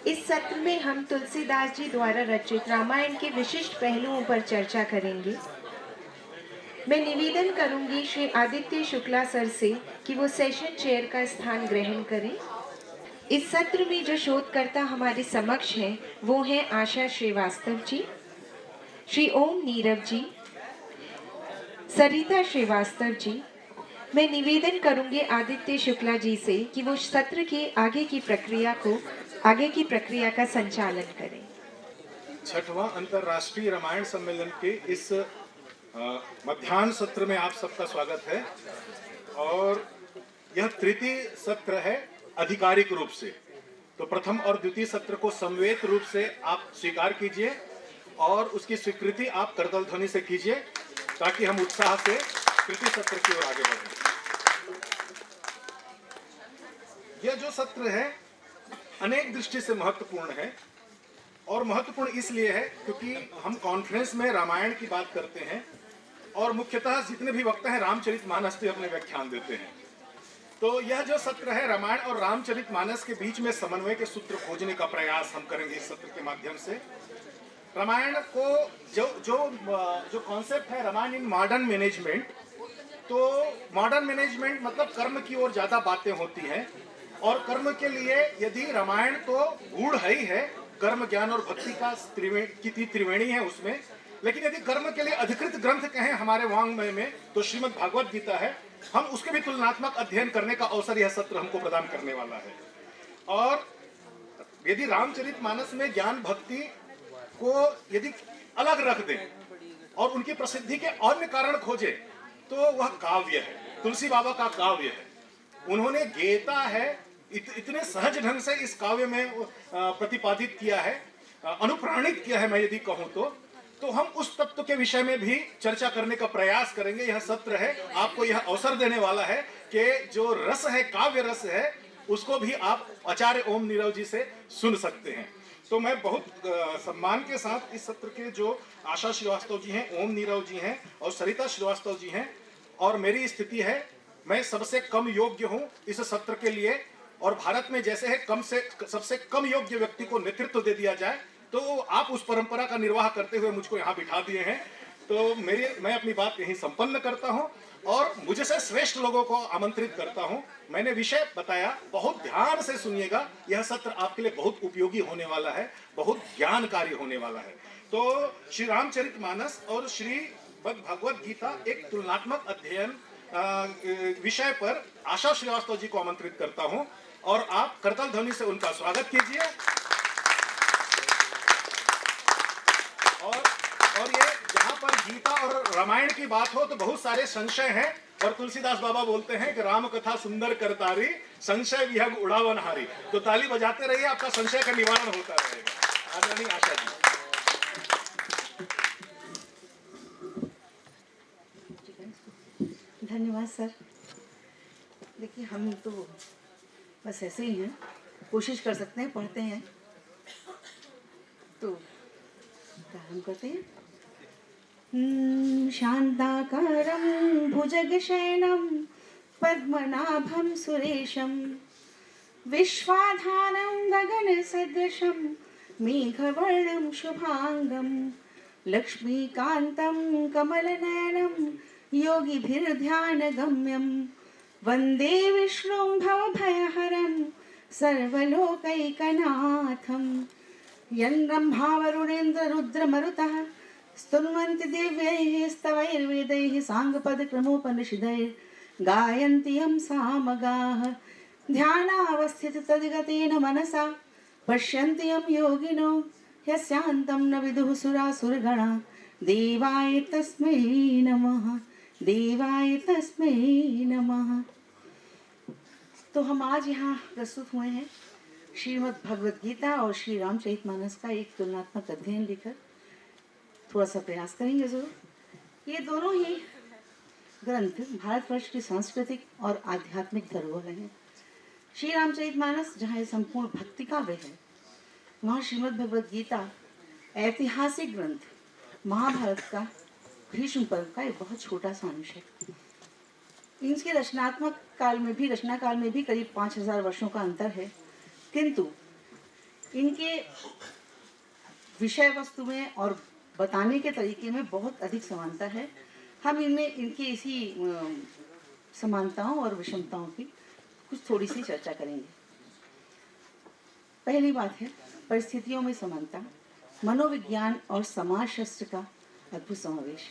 इस सत्र में हम तुलसीदास जी द्वारा रचित रामायण के विशिष्ट पहलुओं पर चर्चा करेंगे। मैं निवेदन करूंगी श्री आदित्य शुक्ला सर से कि वो सेशन चेयर का स्थान ग्रहण करें। इस सत्र में जो शोधकर्ता हमारे समक्ष हैं वो हैं आशा श्रीवास्तव जी, श्री ओम नीरव जी, सरिता श्रीवास्तव जी। मैं निवेदन करूंगी आदित्य शुक्ला जी से कि वो सत्र के आगे की प्रक्रिया का संचालन करें। छठवां अंतर्राष्ट्रीय रामायण सम्मेलन के इस मध्याह्न सत्र में आप सबका स्वागत है और यह तृतीय सत्र है आधिकारिक रूप से। तो प्रथम और द्वितीय सत्र को समवेत रूप से आप स्वीकार कीजिए और उसकी स्वीकृति आप करतल ध्वनि से कीजिए ताकि हम उत्साह से तृतीय सत्र की ओर आगे बढ़ें। यह जो सत्र है अनेक दृष्टि से महत्वपूर्ण है और महत्वपूर्ण इसलिए है क्योंकि हम कॉन्फ्रेंस में रामायण की बात करते हैं और मुख्यतः जितने भी वक्ता हैं रामचरितमानस पे अपने व्याख्यान देते हैं। तो यह जो सत्र है रामायण और रामचरितमानस के बीच में समन्वय के सूत्र खोजने का प्रयास हम करेंगे इस सत्र के माध्यम से। रामायण को जो कॉन्सेप्ट है रामायण इन मॉडर्न मैनेजमेंट, तो मॉडर्न मैनेजमेंट मतलब कर्म की ओर ज्यादा बातें होती हैं और कर्म के लिए यदि रामायण तो गूढ़ है ही है, कर्म ज्ञान और भक्ति का त्रिवेणी है उसमें, लेकिन यदि कर्म के लिए अधिकृत ग्रंथ कहें हमारे वांग्मय में तो श्रीमद् भागवत गीता है। हम उसके भी तुलनात्मक अध्ययन करने का अवसर यह सत्र हमको प्रदान करने वाला है। और यदि रामचरितमानस में ज्ञान भक्ति को यदि अलग रख दें और उनकी प्रसिद्धि के अन्य कारण खोजे तो वह काव्य है, तुलसी बाबा का काव्य है। उन्होंने गीता है इतने सहज ढंग से इस काव्य में प्रतिपादित किया है, अनुप्राणित किया है मैं यदि कहूं तो हम उस तत्व के विषय में भी चर्चा करने का प्रयास करेंगे। यह सत्र है आपको यह अवसर देने वाला है कि जो रस है, काव्य रस है, उसको भी आप आचार्य ओम नीरव जी से सुन सकते हैं। तो मैं बहुत सम्मान के साथ इस सत्र के जो आशा श्रीवास्तव जी हैं, ओम नीरव जी हैं और सरिता श्रीवास्तव जी हैं, और मेरी स्थिति है मैं सबसे कम योग्य हूं इस सत्र के लिए, और भारत में जैसे है सबसे कम योग्य व्यक्ति को नेतृत्व दे दिया जाए, तो आप उस परंपरा का निर्वाह करते हुए मुझको यहाँ बिठा दिए हैं। तो मैं अपनी बात यहीं संपन्न करता हूँ और मुझे से श्रेष्ठ लोगों को आमंत्रित करता हूँ। मैंने विषय बताया, बहुत ध्यान से सुनिएगा, यह सत्र आपके लिए बहुत उपयोगी होने वाला है, बहुत ज्ञानकारी होने वाला है। तो श्री रामचरितमानस और श्री भगवत गीता एक तुलनात्मक अध्ययन विषय पर आशा श्रीवास्तव जी को आमंत्रित करता हूं और आप करतल ध्वनि से उनका स्वागत कीजिए। और ये जहां पर गीता और रामायण की बात हो तो बहुत सारे संशय हैं और तुलसीदास बाबा बोलते हैं कि राम कथा सुंदर करतारी, संशय विहग उड़ावनहारी। तो ताली बजाते रहिए, आपका संशय का निवारण होता रहेगा। आदरणीय आशा जी। धन्यवाद सर। देखिए हम तो बस ऐसे ही हैं, कोशिश कर सकते हैं, पढ़ते हैं तो प्रारंभ करते हैं। शांताकारं भुजगशयनं पद्मनाभं सुरेशं विश्वाधारं गगनसदृशं मेघवर्णं शुभांगं लक्ष्मीकान्तं कमलनयनं योगिभिर्ध्यानगम्यं वन्दे विष्णुं भवभयहरं सर्वलोकैकनाथं यं ब्रह्मावरुणेन्द्ररुद्रमरुतः स्तुन्वन्ति दिव्यैः स्तवैर्वेदैः साङ्गपदक्रमोपनिषदैर्गायन्ति यं सामगाः ध्यानावस्थिततद्गतेन मनसा पश्यन्ति यं योगिनो यस्यान्तं न विदुः सुरासुरगणा देवाय तस्मै नमः, देवाय तस्मै नमः। तो हम आज यहाँ प्रस्तुत हुए हैं श्रीमद् भगवद गीता और श्री रामचरितमानस का एक तुलनात्मक अध्ययन लेकर थोड़ा सा प्रयास करेंगे जरूर। ये दोनों ही ग्रंथ भारतवर्ष की सांस्कृतिक और आध्यात्मिक धरोहर हैं। श्री रामचरितमानस जहाँ संपूर्ण भक्ति काव्य है, वहाँ श्रीमद् भगवद गीता ऐतिहासिक ग्रंथ, महाभारत का भीष्म पर्व का एक बहुत छोटा सा अंश है। इनके रचना काल में भी करीब 5000 वर्षों का अंतर है, किंतु इनके विषय वस्तु में और बताने के तरीके में बहुत अधिक समानता है। हम इनमें इनकी इसी समानताओं और विषमताओं की कुछ थोड़ी सी चर्चा करेंगे। पहली बात है परिस्थितियों में समानता, मनोविज्ञान और समाज शास्त्र का अद्भुत समावेश।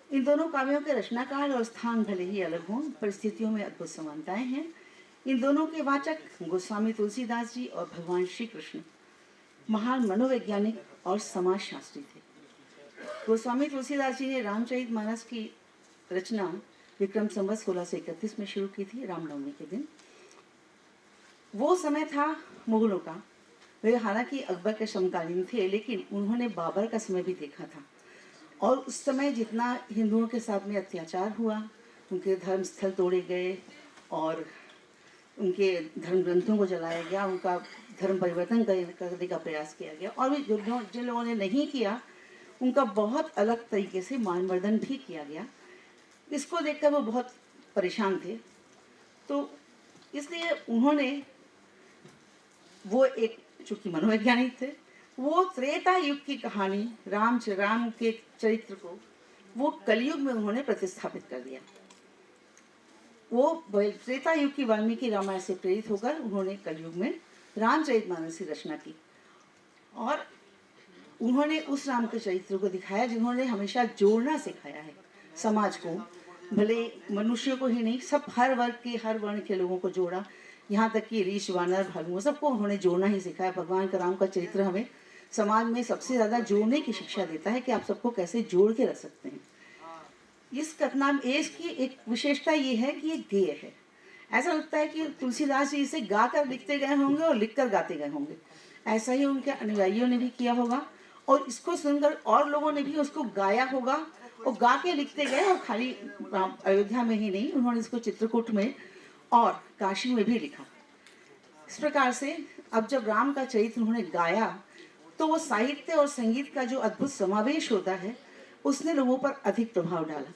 इन दोनों काव्यों के रचनाकाल और स्थान भले ही अलग हों, परिस्थितियों में अद्भुत समानताएं हैं। इन दोनों के वाचक गोस्वामी तुलसीदास जी और भगवान श्री कृष्ण महान मनोवैज्ञानिक और समाजशास्त्री थे। गोस्वामी तुलसीदास जी ने रामचरितमानस की रचना विक्रम संवत 1631 में शुरू की थी, रामनवमी के दिन। वो समय था मुगलों का। वे हालांकि अकबर के समकालीन थे, लेकिन उन्होंने बाबर का समय भी देखा था। और उस समय जितना हिंदुओं के साथ में अत्याचार हुआ, उनके धर्म स्थल तोड़े गए और उनके धर्म ग्रंथों को जलाया गया, उनका धर्म परिवर्तन करने का प्रयास किया गया, और भी जिन लोगों ने नहीं किया उनका बहुत अलग तरीके से मानवर्धन भी किया गया। इसको देखकर वो बहुत परेशान थे। तो इसलिए उन्होंने, वो एक चूँकि मनोवैज्ञानिक थे, वो त्रेता युग की कहानी राम के चरित्र को वो कलयुग में उन्होंने प्रतिस्थापित कर दिया। वो त्रेता युग की वाल्मीकि रामायण से प्रेरित होकर उन्होंने कलयुग में रामचरितमानस की रचना की और उन्होंने उस राम के चरित्र को दिखाया जिन्होंने हमेशा जोड़ना सिखाया है समाज को। भले मनुष्य को ही नहीं, सब हर वर्ग के, हर वर्ण के लोगों को जोड़ा, यहाँ तक कि रीछ वानर भालुओं सबको उन्होंने जोड़ना ही सिखाया। भगवान का राम का चरित्र हमें समाज में सबसे ज़्यादा जोड़ने की शिक्षा देता है कि आप सबको कैसे जोड़ के रख सकते हैं। इस कथनामेश की एक विशेषता ये है कि ये गेय है। ऐसा लगता है कि तुलसीदास जी इसे गा कर लिखते गए होंगे और लिख कर गाते गए होंगे। ऐसा ही उनके अनुयायियों ने भी किया होगा और इसको सुनकर और लोगों ने भी उसको गाया होगा और गा के लिखते गए। और खाली अयोध्या में ही नहीं, उन्होंने इसको चित्रकूट में और काशी में भी लिखा। इस प्रकार से अब जब राम का चरित्र उन्होंने गाया तो वो साहित्य और संगीत का जो अद्भुत समावेश होता है उसने लोगों पर अधिक प्रभाव डाला।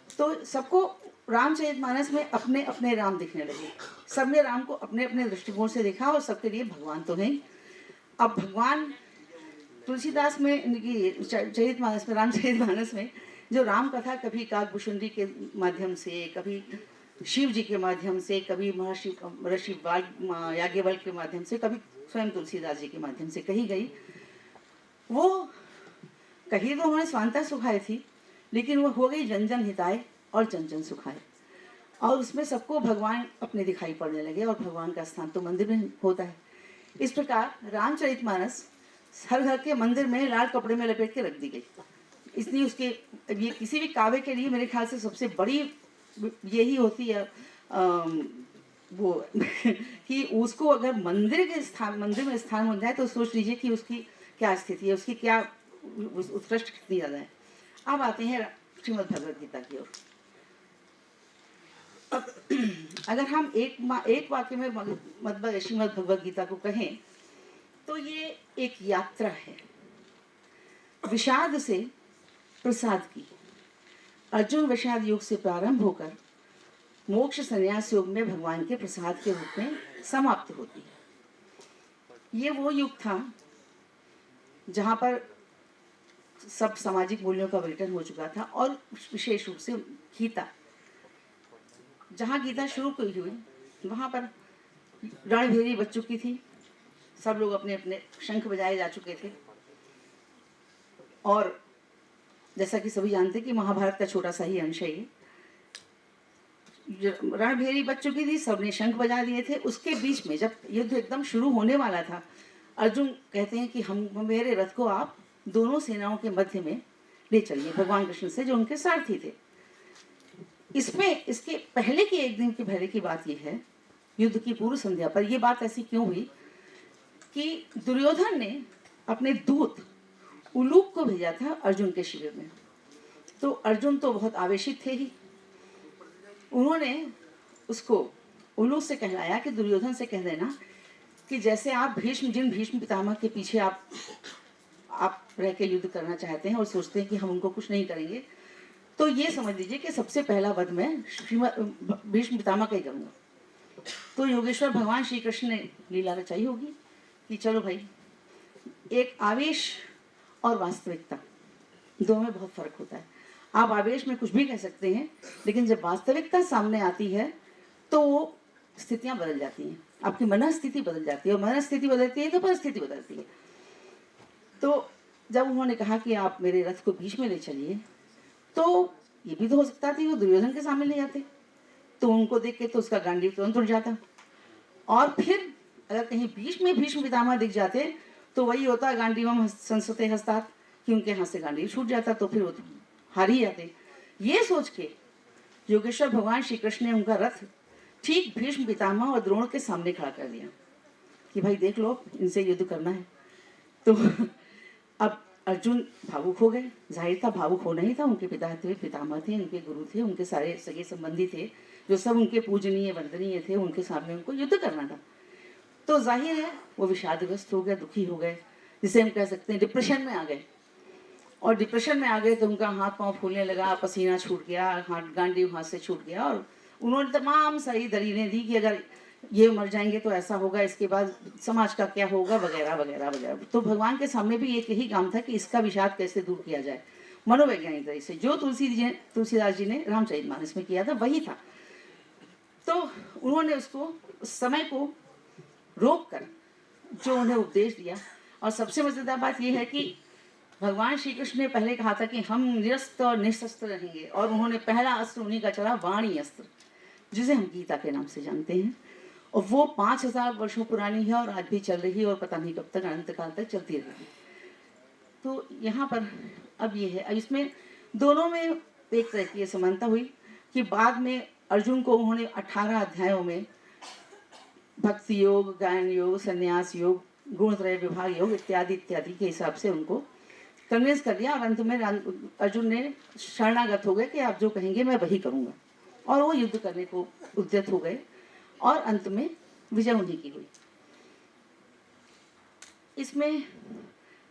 तो सबको रामचरितमानस में अपने अपने राम दिखने लगे। सबने राम को अपने अपने दृष्टिकोण से देखा और सबके लिए भगवान तो हैं। अब भगवान तुलसीदास में इनकी चरितमानस में, रामचरितमानस में जो राम कथा कभी काकभूषुंडी के माध्यम से, कभी शिव जी के माध्यम से, कभी महर्षि याज्ञवल्क्य के माध्यम से, कभी स्वयं तुलसीदास जी के माध्यम से कही गई, वो कही तो उन्होंने स्वांतः सुखाए थी, लेकिन वो हो गई जन जन हिताय और जन जन सुखाए। और उसमें सबको भगवान अपने दिखाई पड़ने लगे और भगवान का स्थान तो मंदिर में होता है। इस प्रकार रामचरितमानस हर घर के मंदिर में लाल कपड़े में लपेट के रख दी गई। इसलिए उसके ये किसी भी काव्य के लिए मेरे ख्याल से सबसे बड़ी यही होती है वो कि उसको अगर मंदिर में स्थान मिल जाए तो सोच लीजिए कि उसकी क्या स्थिति है, उसकी क्या उत्कृष्ट कितनी ज़्यादा है। अब आते हैं श्रीमद् भगवद गीता की ओर। अगर हम एक वाक्य में श्रीमद् भगवद गीता को कहें तो ये एक यात्रा है विषाद से प्रसाद की। अर्जुन विषाद योग से प्रारंभ होकर मोक्ष संन्यास योग में भगवान के प्रसाद के रूप में समाप्त होती है। ये वो युग था जहाँ पर सब सामाजिक मूल्यों का विघटन हो चुका था और विशेष रूप से गीता, जहाँ गीता शुरू हुई वहाँ पर रणभेरी बच चुकी थी। सब लोग अपने अपने शंख बजाए जा चुके थे और जैसा कि सभी जानते कि महाभारत का छोटा सा ही अंश है ये। रणभेरी बच चुकी थी, सबने शंख बजा दिए थे। उसके बीच में जब युद्ध एकदम शुरू होने वाला था, अर्जुन कहते हैं कि हम मेरे रथ को आप दोनों सेनाओं के मध्य में ले चलिए, भगवान कृष्ण से जो उनके सारथी थे। इसके पहले के एक दिन के पहले की बात यह है, युद्ध की पूर्व संध्या पर यह बात ऐसी क्यों हुई कि दुर्योधन ने अपने दूत उलूक को भेजा था अर्जुन के शिविर में। तो अर्जुन तो बहुत आवेशित थे ही। उन्होंने उसको उलूक से कहलाया कि दुर्योधन से कह देना कि जैसे आप जिन भीष्म पितामह के पीछे आप रह के युद्ध करना चाहते हैं और सोचते हैं कि हम उनको कुछ नहीं करेंगे, तो ये समझ लीजिए कि सबसे पहला वध मैं भीष्म पितामह का ही करूँगा। तो योगेश्वर भगवान श्री कृष्ण ने लीला रचाई होगी कि चलो भाई, एक आवेश और वास्तविकता दोनों में बहुत फर्क होता है। आप आवेश में कुछ भी कह सकते हैं, लेकिन जब वास्तविकता सामने आती है तो वो स्थितियां बदल जाती हैं, आपकी मनस्थिति बदल जाती है, और मनस्थिति बदलती है तो परिस्थिति बदलती है। तो जब उन्होंने कहा कि आप मेरे रथ को बीच में ले चलिए, तो ये भी तो हो सकता था कि वो दुर्योधन के सामने ले जाते, तो उनको देख के तो उसका गांडीव तुरंत उठ जाता। और फिर अगर कहीं बीच में भीष्म पितामह दिख जाते तो वही होता, गांडीवम संसते हस्तात, कि उनके हाथ से गांडीव छूट जाता, तो फिर वो हार ही जाते। ये सोच के योगेश्वर भगवान श्री कृष्ण ने उनका रथ ठीक भीष्म पितामह और द्रोण के सामने खड़ा कर दिया कि भाई देख लो, इनसे युद्ध करना है। तो अब अर्जुन भावुक हो गए, जाहिर था भावुक होना ही था, उनके पिता थे, पितामह थे, उनके गुरु थे, उनके सारे सगे संबंधी थे, जो सब उनके पूजनीय वंदनीय थे, उनके सामने उनको युद्ध करना था। तो जाहिर है वो विषादग्रस्त हो गए, दुखी हो गए, जिसे हम कह सकते हैं डिप्रेशन में आ गए। और डिप्रेशन में आ गए तो उनका हाथ पांव फूलने लगा, पसीना छूट गया, हाथ गांडीव हाथ से छूट गया, और उन्होंने तमाम सारी दलीलें दी कि अगर ये मर जाएंगे तो ऐसा होगा, इसके बाद समाज का क्या होगा, वगैरह वगैरह वगैरह। तो भगवान के सामने भी एक यही काम था कि इसका विषाद कैसे दूर किया जाए, मनोवैज्ञानिक तरीके से, जो तुलसीदास जी ने रामचरितमानस में किया था वही था। तो उन्होंने उसको समय को रोक कर जो उन्हें उपदेश दिया। और सबसे मजेदार बात यह है कि भगवान श्री कृष्ण ने पहले कहा था कि हम निरस्त्र और निशस्त्र रहेंगे, और उन्होंने पहला अस्त्र उन्हीं का चला, वाणी अस्त्र, जिसे हम गीता के नाम से जानते हैं, और वो 5000 वर्षों पुरानी है और आज भी चल रही है, और पता नहीं कब तक, अनंत काल तक चलती रहेगी। तो यहाँ पर अब ये है, अब इसमें दोनों में एक तरह की समानता हुई कि बाद में अर्जुन को उन्होंने 18 अध्यायों में भक्ति योग, गायन योग, संन्यास योग, गुणत्रय विभाग योग इत्यादि इत्यादि के हिसाब से उनको कन्विंस कर दिया, और अंत में अर्जुन ने शरणागत हो गए कि आप जो कहेंगे मैं वही करूँगा, और वो युद्ध करने को उद्यत हो गए, और अंत में विजय उन्हीं की हुई। इसमें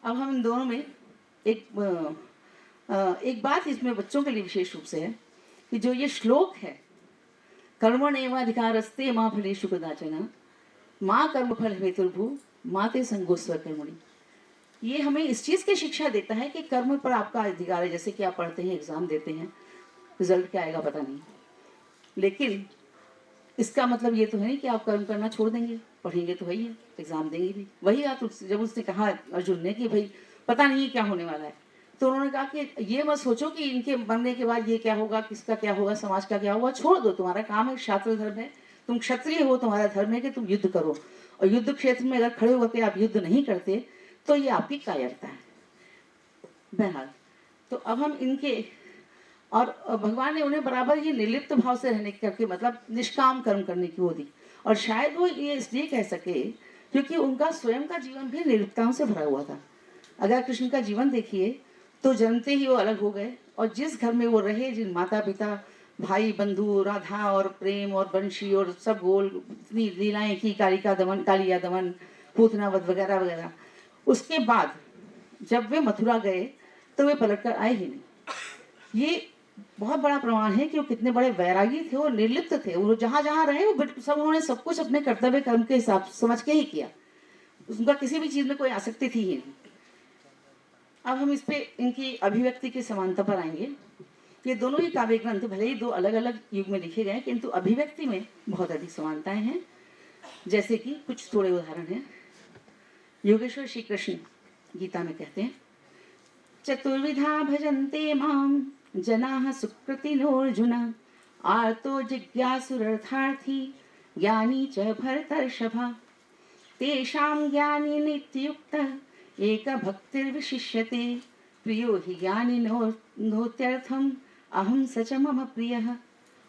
अब हम इन दोनों में एक बात इसमें बच्चों के लिए विशेष रूप से है कि जो ये श्लोक है, कर्मण्येवाधिकारस्ते मां फलेषु कदाचन मां कर्मफल हेतुर्भुः मां ते संगोस्त्व कर्मणि, ये हमें इस चीज़ की शिक्षा देता है कि कर्म पर आपका अधिकार है। जैसे कि आप पढ़ते हैं, एग्जाम देते हैं, रिजल्ट क्या आएगा पता नहीं, लेकिन इसका मतलब ये तो है नहीं कि आप कर्म करना छोड़ देंगे, पढ़ेंगे तो वही है, एग्जाम देंगे भी वही। आप जब उसने कहा अर्जुन ने कि भाई पता नहीं क्या होने वाला है, तो उन्होंने कहा कि ये मत सोचो कि इनके मरने के बाद ये क्या होगा, किसका क्या होगा, समाज का क्या होगा, छोड़ दो, तुम्हारा काम है, क्षात्र धर्म है, तुम क्षत्रिय हो, तुम्हारा धर्म है कि तुम युद्ध करो, और युद्ध क्षेत्र में अगर खड़े होकर आप युद्ध नहीं करते तो ये आपकी कायरता है। बहरहाल, तो अब हम इनके, और भगवान ने उन्हें बराबर ये निर्लिप्त भाव से रहने करके, मतलब निष्काम कर्म करने की वो दी, और शायद वो ये इसलिए कह सके क्योंकि उनका स्वयं का जीवन भी निर्लिप्तताओं से भरा हुआ था। अगर कृष्ण का जीवन देखिए तो जन्मते ही वो अलग हो गए, और जिस घर में वो रहे, जिन माता पिता, भाई बंधु, राधा और प्रेम और बंशी और सब गोल इतनी लीलाएं की, कालिका दमन, कालिया दमन, पूतनावध वगैरह वगैरह, उसके बाद जब वे मथुरा गए तो वे पलट कर आए ही नहीं। ये बहुत बड़ा प्रमाण है कि वो कितने बड़े वैरागी थे और निर्लिप्त थे। वो जहाँ जहाँ रहे वो सब, उन्होंने सब कुछ अपने कर्तव्य कर्म के हिसाब समझ के ही किया, उनका किसी भी चीज़ में कोई आसक्ति थी ही नहीं। अब हम इस पे इनकी अभिव्यक्ति की समानता पर आएंगे। ये दोनों ही काव्य ग्रंथ भले ही दो अलग अलग युग में लिखे गए, किंतु अभिव्यक्ति में बहुत अधिक समानताएं हैं। जैसे कि कुछ थोड़े उदाहरण हैं। योगेश्वर श्री कृष्ण गीता में कहते हैं, चतुर्विधा भजन्ते माम जनाः सुकृतिनोऽर्जुन आर्तो जिज्ञासुरर्थार्थी ज्ञानी च भरतर्षभा तेषां ज्ञानी नित्ययुक्तः एकभक्तिर्विशिष्यते प्रियो हि ज्ञानिनोत्यर्थम् अहं स च मम प्रियः।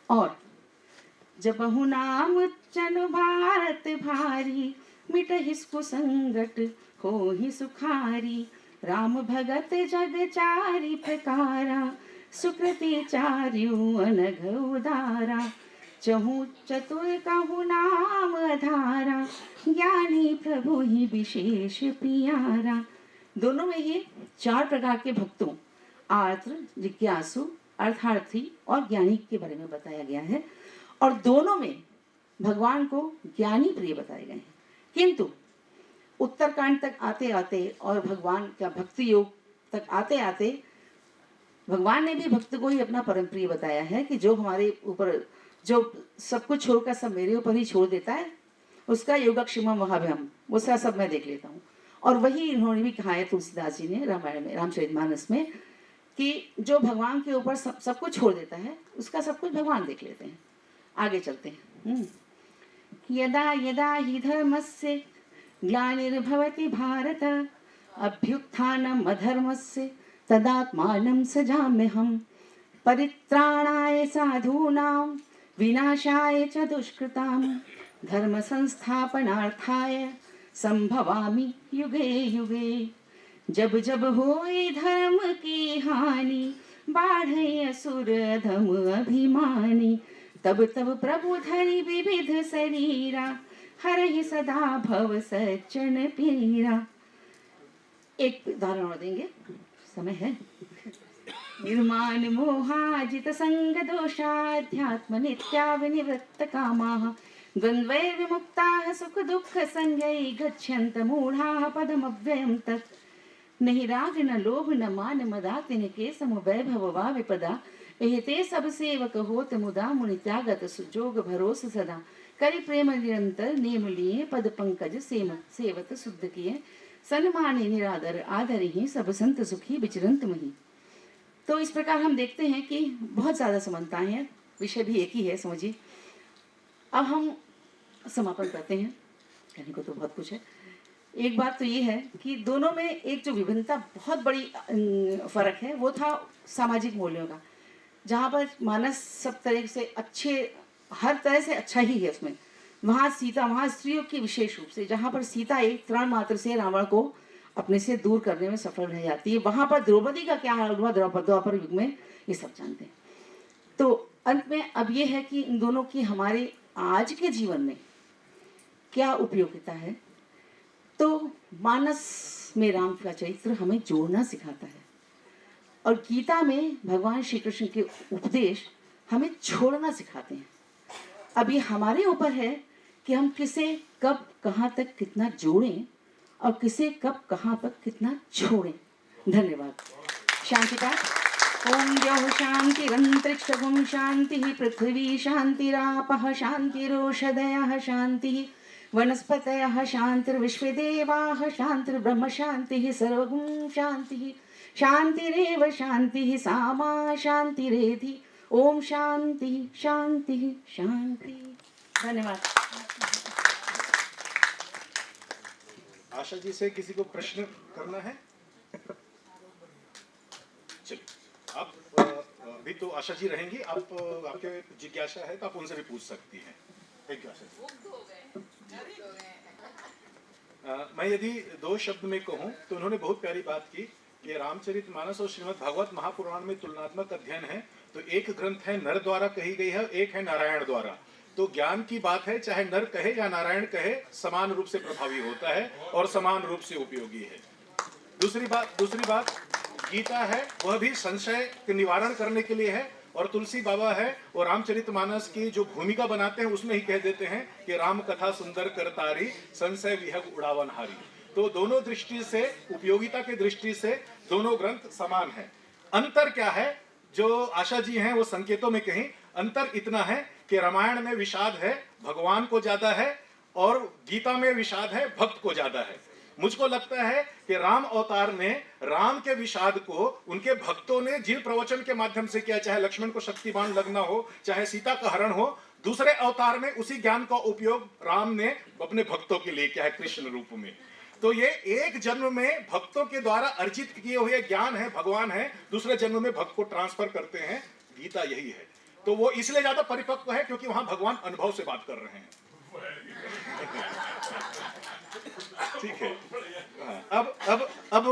और जब बहुनाम चनु भारत भारी मिटहि कुसंगट होहि सुखारी राम भगत जग चारि प्रकारा सुकृति चार्यु अनघ उदारा चहु चतुर कहु नाम धारा ज्ञानी प्रभु ही विशेष प्यारा। दोनों में ही 4 प्रकार के भक्तों, आर्द्र, जिज्ञासु, अर्थार्थी और ज्ञानी के बारे में बताया गया है, और दोनों में भगवान को ज्ञानी प्रिय बताए गए हैं। किंतु उत्तरकांड तक आते आते और भगवान का भक्ति योग तक आते आते भगवान ने भी भक्त को ही अपना परम प्रिय बताया है कि जो हमारे ऊपर, जो सब कुछ छोड़कर सब मेरे ऊपर ही छोड़ देता है, उसका योगक्षेमम महाभ्यम, वो सब मैं देख लेता हूँ। और वही इन्होंने भी कहा है तुलसीदास जी ने रामायण में, रामचरितमानस में, कि जो भगवान के ऊपर सब कुछ छोड़ देता है, उसका सब कुछ भगवान देख लेते हैं। आगे चलते हैं। यदा यदा हि धर्मस्य ग्लानिर्भवति भारत अभ्युत्थानम् अधर्मस्य तदात्मानं सृजाम्यहम् परित्राणाय साधूनां विनाशाय च दुष्कृतां धर्म संस्थापनार्थाय संभवामि युगे युगे। जब जब होए धर्म की हानि बाढ़े असुर अधम अभिमानी तब तब प्रभु धरि विविध शरीरा हरहि सदा भव सज्जन पीरा। एक उदाहरण और देंगे, समय है। निर्माण मोहाजित संग दोषाध्यात्म नित्या विनिवृत्त कामाः द्वन्द्वैर् विमुक्ताः सुख दुःख संगै गच्छन्त मूढ़ाः पदमव्ययं तत्। नहीं राग न लोभ न मान मदाति न केसम वैभव वा विपदा एते सब सेवक होत मुदा मुनि त्यागत सुजोग भरोस सदा। करि प्रेम निरंतर नेम लिए पद पंकज सेवत शुद्ध किए सन्माने निरादर आदर ही सब संत सुखी विचरंत मही। तो इस प्रकार हम देखते हैं कि बहुत ज़्यादा समानताएं हैं, विषय भी एक ही है, समझिए। अब हम समापन करते हैं, कहने को तो बहुत कुछ है। एक बात तो ये है कि दोनों में एक जो विभिन्नता बहुत बड़ी फर्क है, वो था सामाजिक मूल्यों का, जहाँ पर मानस सब तरह से अच्छे, हर तरह से अच्छा ही है उसमें। वहाँ सीता, वहाँ स्त्रियों की विशेष रूप से, जहाँ पर सीता एक तृण मात्र से रावण को अपने से दूर करने में सफल रह जाती है, वहाँ पर द्रौपदी का क्या हाल हुआ द्वापर युग में, ये सब जानते हैं। तो अंत में अब ये है कि इन दोनों की हमारे आज के जीवन में क्या उपयोगिता है। तो मानस में राम का चरित्र हमें जोड़ना सिखाता है और गीता में भगवान श्री कृष्ण के उपदेश हमें छोड़ना सिखाते हैं। अब ये हमारे ऊपर है कि हम किसे कब कहाँ तक कितना जोड़ें और किसे कब कहाँ पर कितना छोड़ें। धन्यवाद। शांति पाठ। ओम द्यौः शान्तिरन्तरिक्षगुं शान्तिः पृथ्वी शान्तिरापः शान्तिरोषधयः शान्तिः वनस्पतयः शान्तिर्विश्वदेवाः शान्तिर्ब्रह्म शान्तिः सर्वगुं शान्तिः शान्तिरेव शान्तिः सा मा शान्तिरेधि। ओम शांति शांति शांति। धन्यवाद। आशा जी से किसी को प्रश्न करना है? चलिए, आप अभी तो आशा जी रहेंगी, आप आपके जिज्ञासा है तो आप उनसे भी पूछ सकती हैं। Thank you Asha ji. मैं यदि दो शब्द में कहूँ तो उन्होंने बहुत प्यारी बात की कि रामचरितमानस और श्रीमद् भागवत महापुराण में तुलनात्मक अध्ययन है। तो एक ग्रंथ है नर द्वारा कही गई है, एक है नारायण द्वारा। तो ज्ञान की बात है, चाहे नर कहे या नारायण कहे, समान रूप से प्रभावी होता है और समान रूप से उपयोगी है। दूसरी बात गीता है, वह भी संशय के निवारण करने के लिए है। और तुलसी बाबा है, वो रामचरितमानस की जो भूमिका बनाते हैं उसमें ही कह देते हैं कि राम कथा सुंदर करतारी संशय विहग उड़ावन हारी। तो दोनों दृष्टि से, उपयोगिता की दृष्टि से दोनों ग्रंथ समान है। अंतर क्या है, जो आशा जी हैं वो संकेतों में कहीं अंतर इतना है कि रामायण में विषाद है, भगवान को ज्यादा है, और गीता में विषाद है, भक्त को ज्यादा है। मुझको लगता है कि राम अवतार में राम के विषाद को उनके भक्तों ने जीव प्रवचन के माध्यम से किया, चाहे लक्ष्मण को शक्तिबाण लगना हो, चाहे सीता का हरण हो। दूसरे अवतार में उसी ज्ञान का उपयोग राम ने अपने भक्तों के लिए किया है कृष्ण रूप में। तो ये एक जन्म में भक्तों के द्वारा अर्जित किए हुए ज्ञान है, भगवान है, दूसरे जन्म में भक्त को ट्रांसफर करते हैं। गीता यही है। तो वो इसलिए ज्यादा परिपक्व है क्योंकि वहां भगवान अनुभव से बात कर रहे हैं। ठीक है। अब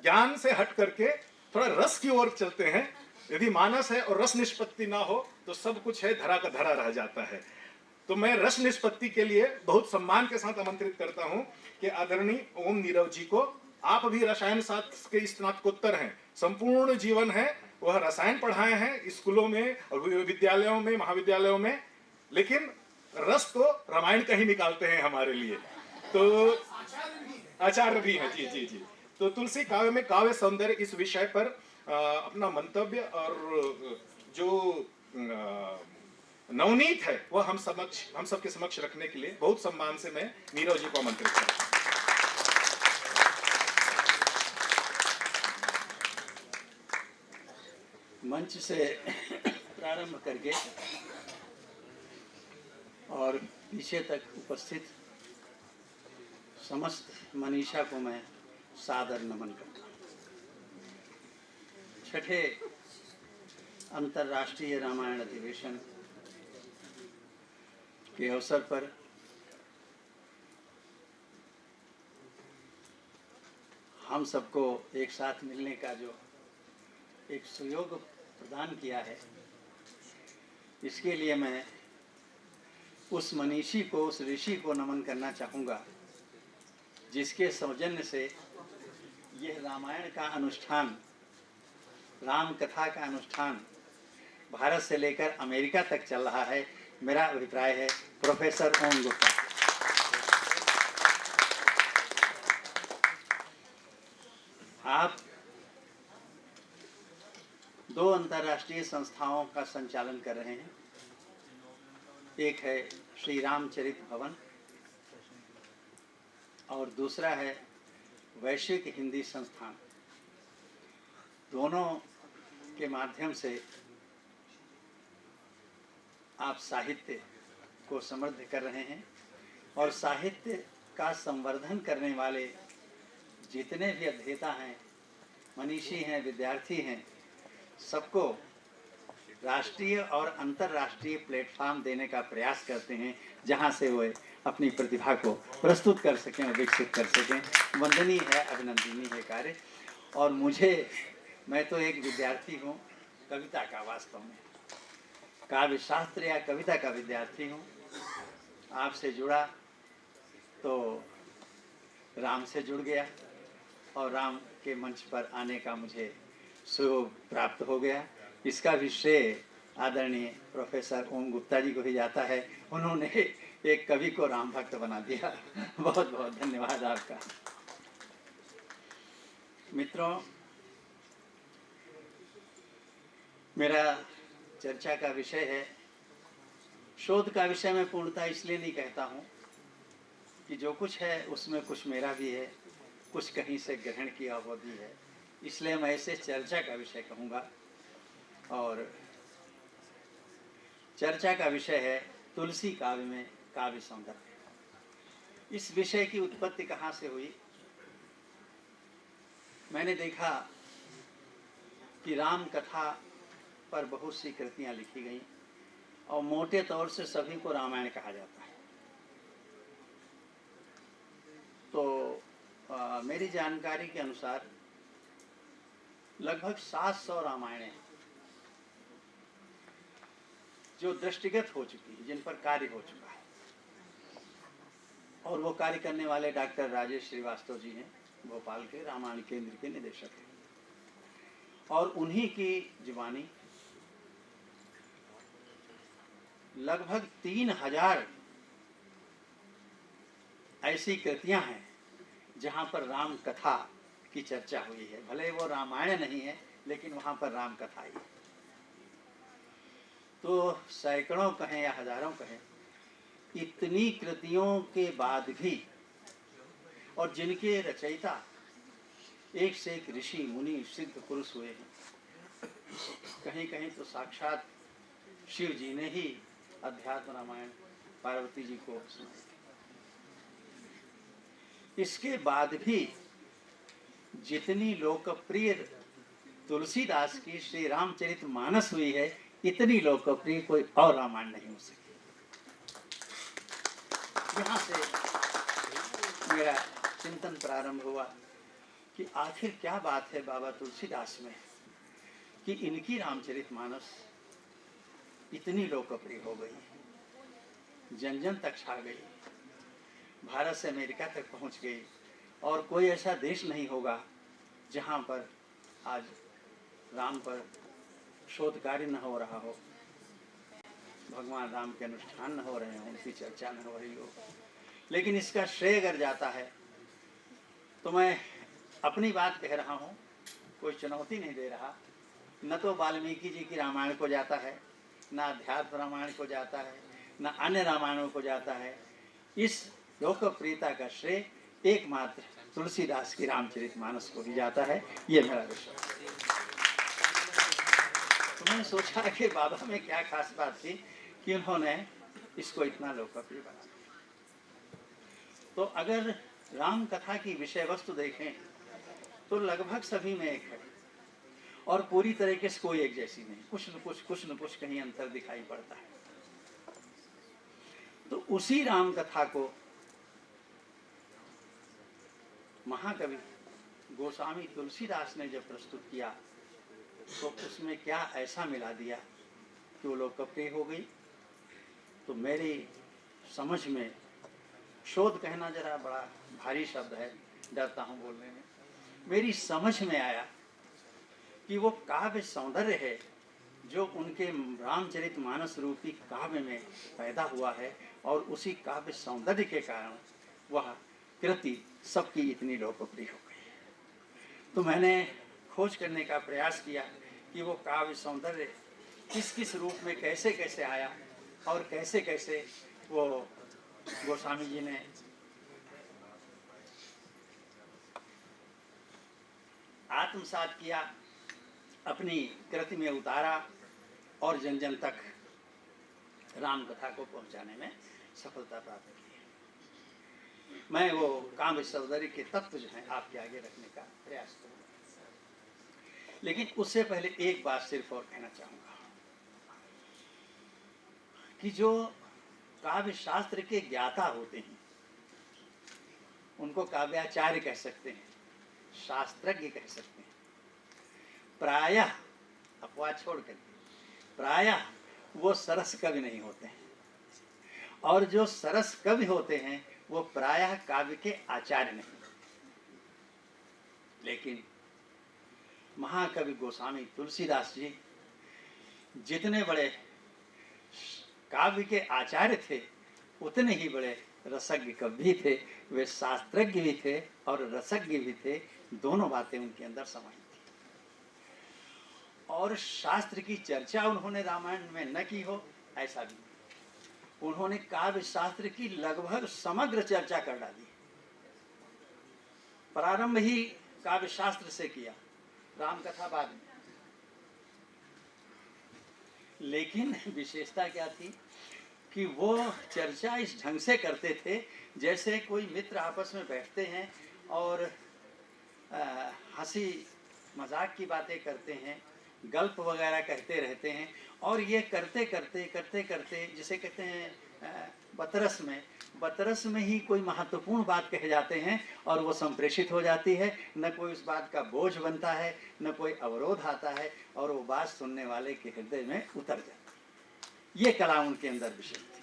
ज्ञान से हट करके थोड़ा रस की ओर चलते हैं। यदि मानस है और रस निष्पत्ति ना हो तो सब कुछ है धरा का धरा रह जाता है। तो मैं रस निष्पत्ति के लिए बहुत सम्मान के साथ आमंत्रित करता हूं कि आदरणीय ओम नीरव जी को। आप भी रसायन शास्त्र के स्नातकोत्तर हैं, संपूर्ण जीवन है वह रसायन पढ़ाए हैं स्कूलों में, विद्यालयों में, महाविद्यालयों में, लेकिन रस तो रामायण का ही निकालते हैं हमारे लिए। तो आचार्य भी हैं। जी जी जी। तो तुलसी काव्य में काव्य सौंदर्य इस विषय पर अपना मंतव्य और जो नवनीत है वह हम सबके समक्ष रखने के लिए बहुत सम्मान से मैं नीरव जी को आमंत्रित करता हूं। मंच से प्रारंभ करके और पीछे तक उपस्थित समस्त मनीषा को मैं सादर नमन करता हूँ। छठे अंतर्राष्ट्रीय रामायण अधिवेशन के अवसर पर हम सबको एक साथ मिलने का जो एक सुयोग प्रदान किया है, इसके लिए मैं उस मनीषी को, उस ऋषि को नमन करना चाहूँगा जिसके सौजन्य से यह रामायण का अनुष्ठान, राम कथा का अनुष्ठान भारत से लेकर अमेरिका तक चल रहा है। मेरा अभिप्राय है प्रोफेसर ओम गुप्ता। आप दो अंतर्राष्ट्रीय संस्थाओं का संचालन कर रहे हैं। एक है श्री रामचरित भवन और दूसरा है वैश्विक हिंदी संस्थान। दोनों के माध्यम से आप साहित्य को समृद्ध कर रहे हैं और साहित्य का संवर्धन करने वाले जितने भी अध्येता हैं, मनीषी हैं, विद्यार्थी हैं, सबको राष्ट्रीय और अंतर्राष्ट्रीय प्लेटफॉर्म देने का प्रयास करते हैं जहां से वे अपनी प्रतिभा को प्रस्तुत कर सकें और विकसित कर सकें। वंदनीय है, अभिनंदनीय है कार्य। और मैं तो एक विद्यार्थी हूँ कविता का, वास्तव में काव्य शास्त्र या कविता का विद्यार्थी हूँ। आपसे जुड़ा तो राम से जुड़ गया और राम के मंच पर आने का मुझे सुयोग प्राप्त हो गया। इसका भी श्रेय आदरणीय प्रोफेसर ओम गुप्ता जी को ही जाता है। उन्होंने एक कवि को राम भक्त बना दिया। बहुत बहुत धन्यवाद आपका। मित्रों, मेरा चर्चा का विषय है, शोध का विषय मैं पूर्णतः इसलिए नहीं कहता हूँ कि जो कुछ है उसमें कुछ मेरा भी है, कुछ कहीं से ग्रहण किया हुआ भी है, इसलिए मैं इसे चर्चा का विषय कहूँगा। और चर्चा का विषय है तुलसी काव्य में काव्य सौंदर्य। इस विषय की उत्पत्ति कहाँ से हुई? मैंने देखा कि राम कथा पर बहुत सी कृतियाँ लिखी गई और मोटे तौर से सभी को रामायण कहा जाता है। तो मेरी जानकारी के अनुसार लगभग 700 रामायणें जो दृष्टिगत हो चुकी है, जिन पर कार्य हो चुका है, और वो कार्य करने वाले डॉक्टर राजेश श्रीवास्तव जी हैं, भोपाल के रामायण केंद्र के निदेशक हैं। और उन्हीं की जुबानी लगभग 3000 ऐसी कृतियां हैं जहां पर राम कथा की चर्चा हुई है। भले वो रामायण नहीं है, लेकिन वहां पर राम कथा ही है। तो सैकड़ों कहें या हजारों कहें, इतनी कृतियों के बाद भी, और जिनके रचयिता एक से एक ऋषि मुनि सिद्ध पुरुष हुए हैं, कहीं कहीं तो साक्षात शिव जी ने ही अध्यात्म रामायण पार्वती जी को सुनाई। इसके बाद भी जितनी लोकप्रिय तुलसीदास की श्री रामचरित मानस हुई है, इतनी लोकप्रिय कोई और रामायण नहीं हो सकी। यहाँ से मेरा चिंतन प्रारंभ हुआ कि आखिर क्या बात है बाबा तुलसीदास में कि इनकी रामचरित मानस इतनी लोकप्रिय हो गई, जन जन तक छा गई, भारत से अमेरिका तक पहुंच गई, और कोई ऐसा देश नहीं होगा जहां पर आज राम पर शोध कार्य न हो रहा हो, भगवान राम के अनुष्ठान न हो रहे हों, उनकी चर्चा न हो रही हो। लेकिन इसका श्रेय अगर जाता है तो मैं अपनी बात कह रहा हूँ, कोई चुनौती नहीं दे रहा। न तो वाल्मीकि जी की रामायण को जाता है, न अध्यात्म रामायण को जाता है, न अन्य रामायणों को जाता है। इस लोकप्रियता का श्रेय एकमात्र तुलसीदास की रामचरितमानस को ही जाता है, ये मेरा विश्वास है। तो मैंने सोचा कि बाबा में क्या खास बात थी कि उन्होंने इसको इतना लोकप्रिय बना दिया। तो अगर राम कथा की विषय वस्तु देखें तो लगभग सभी में एक है, और पूरी तरीके से कोई एक जैसी नहीं, कुछ न कुछ कहीं अंतर दिखाई पड़ता है। तो उसी राम कथा को महाकवि गोस्वामी तुलसीदास ने जब प्रस्तुत किया तो उसमें क्या ऐसा मिला दिया कि वो लोकप्रिय हो गई। तो मेरी समझ में, शोध कहना जरा बड़ा भारी शब्द है, डरता हूँ बोलने में, मेरी समझ में आया कि वो काव्य सौंदर्य है जो उनके रामचरितमानस रूपी काव्य में पैदा हुआ है, और उसी काव्य सौंदर्य के कारण वह कृति सबकी इतनी लोकप्रिय हो गई। तो मैंने खोज करने का प्रयास किया कि वो काव्य सौंदर्य किस किस रूप में कैसे कैसे आया, और कैसे कैसे वो गोस्वामी जी ने आत्मसात किया, अपनी कृति में उतारा, और जन जन तक राम कथा को पहुंचाने में सफलता प्राप्त की। मैं वो काव्य सौंदर्य के तत्व जो हैं आपके आगे रखने का प्रयास करूंगा। लेकिन उससे पहले एक बात सिर्फ और कहना चाहूंगा कि जो काव्य शास्त्र के ज्ञाता होते हैं उनको काव्याचार्य कह सकते हैं, शास्त्रज्ञ कह सकते हैं। प्रायः, अपवाद छोड़ करके, प्रायः वो सरस कवि नहीं होते हैं, और जो सरस कवि होते हैं वो प्रायः काव्य के आचार्य नहीं। लेकिन महाकवि गोस्वामी तुलसीदास जी जितने बड़े काव्य के आचार्य थे उतने ही बड़े रसज्ञ कवि भी थे। वे शास्त्रज्ञ भी थे और रसज्ञ भी थे, दोनों बातें उनके अंदर समाई थी। और शास्त्र की चर्चा उन्होंने रामायण में न की हो ऐसा भी, उन्होंने काव्य शास्त्र की लगभग समग्र चर्चा कर डाली। प्रारंभ ही काव्य शास्त्र से किया, राम कथा बाद में। लेकिन विशेषता क्या थी कि वो चर्चा इस ढंग से करते थे जैसे कोई मित्र आपस में बैठते हैं और हंसी मजाक की बातें करते हैं, गल्प वगैरह कहते रहते हैं, और ये करते करते जिसे कहते हैं बतरस में ही कोई महत्वपूर्ण बात कह जाते हैं और वो संप्रेषित हो जाती है। न कोई उस बात का बोझ बनता है, न कोई अवरोध आता है, और वो बात सुनने वाले के हृदय में उतर जाती है। ये कला उनके अंदर विशेष थी।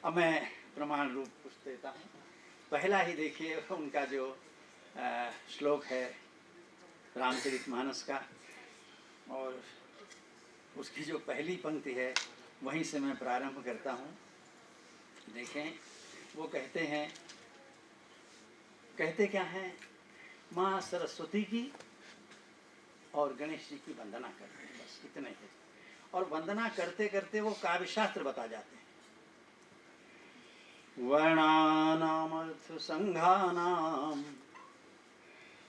अब मैं प्रमाण रूप कुछ देता हूँ। पहला ही देखिए उनका जो श्लोक है रामचरितमानस का, और उसकी जो पहली पंक्ति है वहीं से मैं प्रारंभ करता हूँ। देखें, वो कहते क्या हैं, माँ सरस्वती की और गणेश जी की वंदना करते हैं, बस इतने ही। और वंदना करते करते वो काव्य शास्त्र बता जाते हैं। वर्णानाम अर्थ संघानाम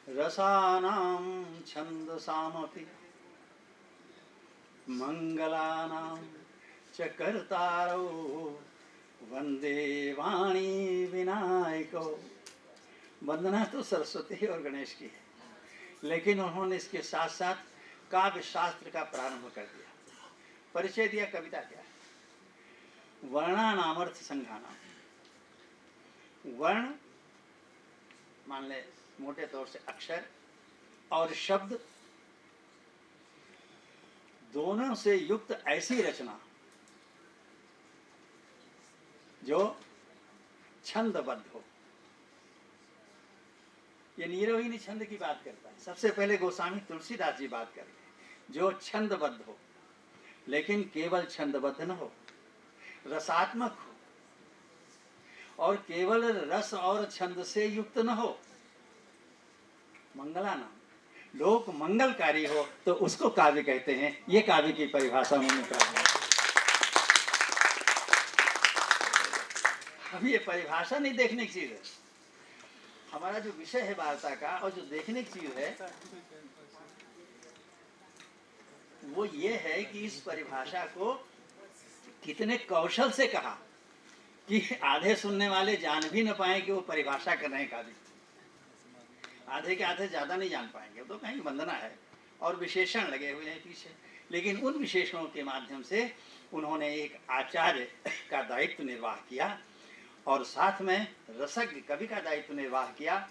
रसानाम छंदसामपि मंगलानाम च कर्तारो वंदे वाणी विनायको। वंदना तो सरस्वती और गणेश की है, लेकिन उन्होंने इसके साथ साथ काव्य शास्त्र का प्रारंभ कर दिया। परिचय दिया, कविता क्या है। वर्णानामर्थ संघानाम, वर्ण मान ले मोटे तौर से अक्षर, और शब्द दोनों से युक्त ऐसी रचना जो छंदबद्ध हो। ये नीरवीनी छंद की बात करता है। सबसे पहले गोस्वामी तुलसीदास जी बात कर रहे हैं जो छंदबद्ध हो, लेकिन केवल छंदबद्ध न हो, रसात्मक हो, और केवल रस और छंद से युक्त न हो, मंगला नाम, लोक मंगलकारी हो तो उसको काव्य कहते हैं। ये काव्य की परिभाषा उन्होंने कहा। अब ये परिभाषा नहीं देखने की चीज है, हमारा जो विषय है वार्ता का और जो देखने की चीज है वो ये है कि इस परिभाषा को कितने कौशल से कहा कि आधे सुनने वाले जान भी न पाए कि वो परिभाषा कर रहे हैं काव्य। आधे के आधे ज्यादा नहीं जान पाएंगे, तो कहीं वंदना है और विशेषण लगे हुए हैं पीछे। लेकिन उन विशेषणों के माध्यम से उन्होंने एक आचार्य का दायित्व निर्वाह किया और साथ में रसज्ञ कवि का दायित्व निर्वाह किया।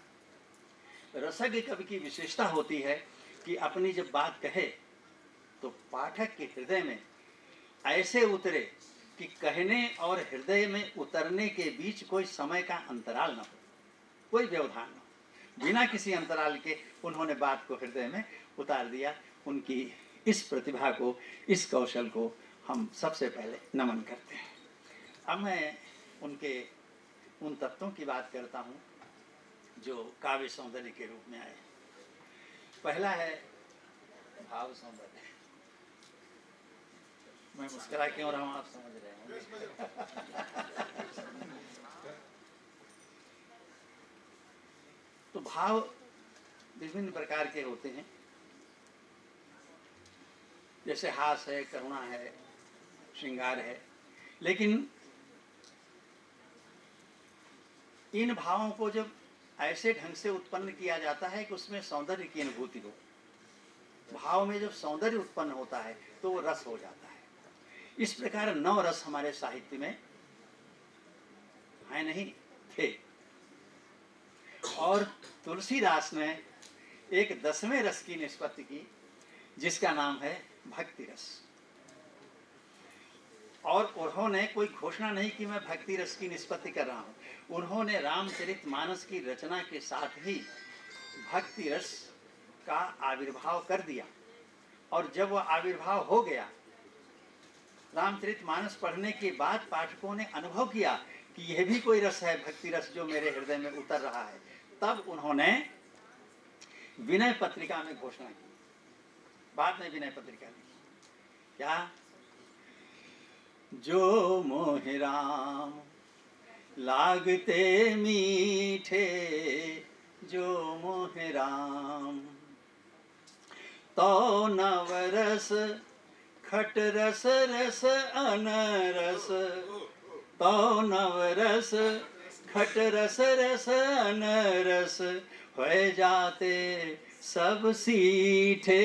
रसज्ञ कवि की विशेषता होती है कि अपनी जब बात कहे तो पाठक के हृदय में ऐसे उतरे कि कहने और हृदय में उतरने के बीच कोई समय का अंतराल न हो, कोई व्यवधान न हो। बिना किसी अंतराल के उन्होंने बात को हृदय में उतार दिया। उनकी इस प्रतिभा को, इस कौशल को हम सबसे पहले नमन करते हैं। अब मैं उनके उन तत्वों की बात करता हूँ जो काव्य सौंदर्य के रूप में आए। पहला है भाव सौंदर्य। मैं मुस्कुरा क्यों रहा हूँ आप समझ रहे हैं। तो भाव विभिन्न प्रकार के होते हैं, जैसे हास है, करुणा है, श्रृंगार है। लेकिन इन भावों को जब ऐसे ढंग से उत्पन्न किया जाता है कि उसमें सौंदर्य की अनुभूति हो, भाव में जब सौंदर्य उत्पन्न होता है तो वो रस हो जाता है। इस प्रकार 9 रस हमारे साहित्य में है नहीं थे और तुलसीदास ने एक 10वें रस की निष्पत्ति की जिसका नाम है भक्ति रस। और उन्होंने कोई घोषणा नहीं कि मैं भक्ति रस की निष्पत्ति कर रहा हूं। उन्होंने रामचरितमानस की रचना के साथ ही भक्ति रस का आविर्भाव कर दिया। और जब वह आविर्भाव हो गया, रामचरितमानस पढ़ने के बाद पाठकों ने अनुभव किया कि यह भी कोई रस है, भक्ति रस जो मेरे हृदय में उतर रहा है, तब उन्होंने विनय पत्रिका में घोषणा की। बाद में विनय पत्रिका लिखी। क्या? जो मोहि राम लागते मीठे, जो मोहि राम तो नवरस खट रस रस अनरस, तो नवरस खट रस रस अनरस हो जाते सब सीठे,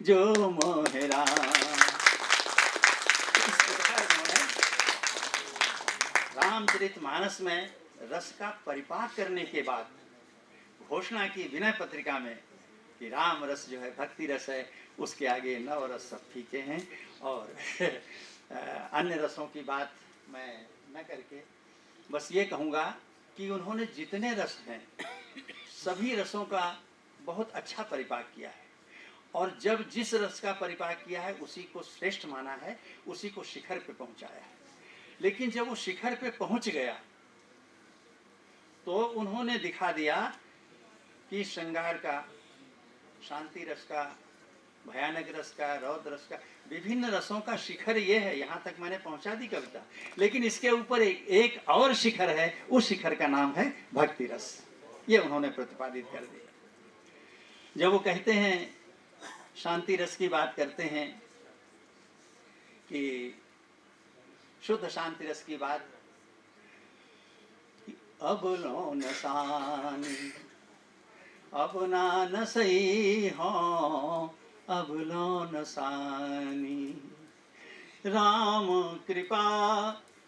जो मोहि राम। रामचरितमानस में रस का परिपाक करने के बाद घोषणा की विनय पत्रिका में कि राम रस जो है भक्ति रस है, उसके आगे 9 रस सब फीके हैं। और अन्य रसों की बात मैं न करके बस ये कहूँगा कि उन्होंने जितने रस हैं सभी रसों का बहुत अच्छा परिपाक किया है। और जब जिस रस का परिपाक किया है उसी को श्रेष्ठ माना है, उसी को शिखर पे पहुंचाया है। लेकिन जब वो शिखर पे पहुंच गया तो उन्होंने दिखा दिया कि श्रृंगार का, शांति रस का, भयानक रस का, रौद्र रस का, विभिन्न रसों का शिखर ये है। यहाँ तक मैंने पहुंचा दी कविता, लेकिन इसके ऊपर एक और शिखर है, उस शिखर का नाम है भक्ति रस। ये उन्होंने प्रतिपादित कर दिया। जब वो कहते हैं, शांति रस की बात करते हैं कि शुद्ध शांति रस की बात, अब लो नसानी अब ना नसई हो, अब लो नसानी राम कृपा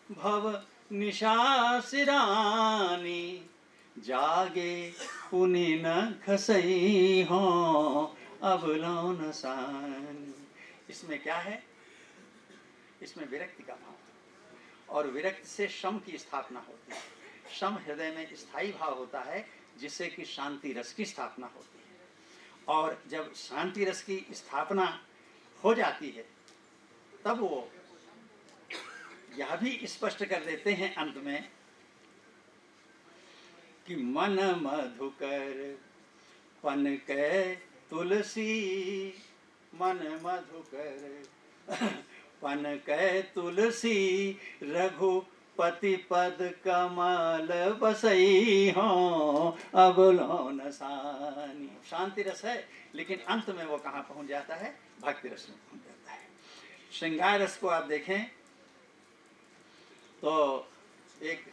भव निशा सिरानी, जागे पुनि न खसई हो, अब लो नसानी। इसमें क्या है? इसमें विरक्ति का भाव, और विरक्ति से शम की स्थापना होती है। शम हृदय में स्थायी भाव होता है जिससे कि शांति रस की स्थापना होती है। और जब शांति रस की स्थापना हो जाती है तब वो यह भी स्पष्ट कर देते हैं अंत में कि मन मधुकर पन कै तुलसी मन मधुकर पन कै तुलसी रघुपति पद कमल बसई हो अब लो न सानी। शांति रस है, लेकिन अंत में वो कहाँ पहुंच जाता है? भक्ति रस में पहुंच जाता है। श्रृंगार रस को आप देखें तो एक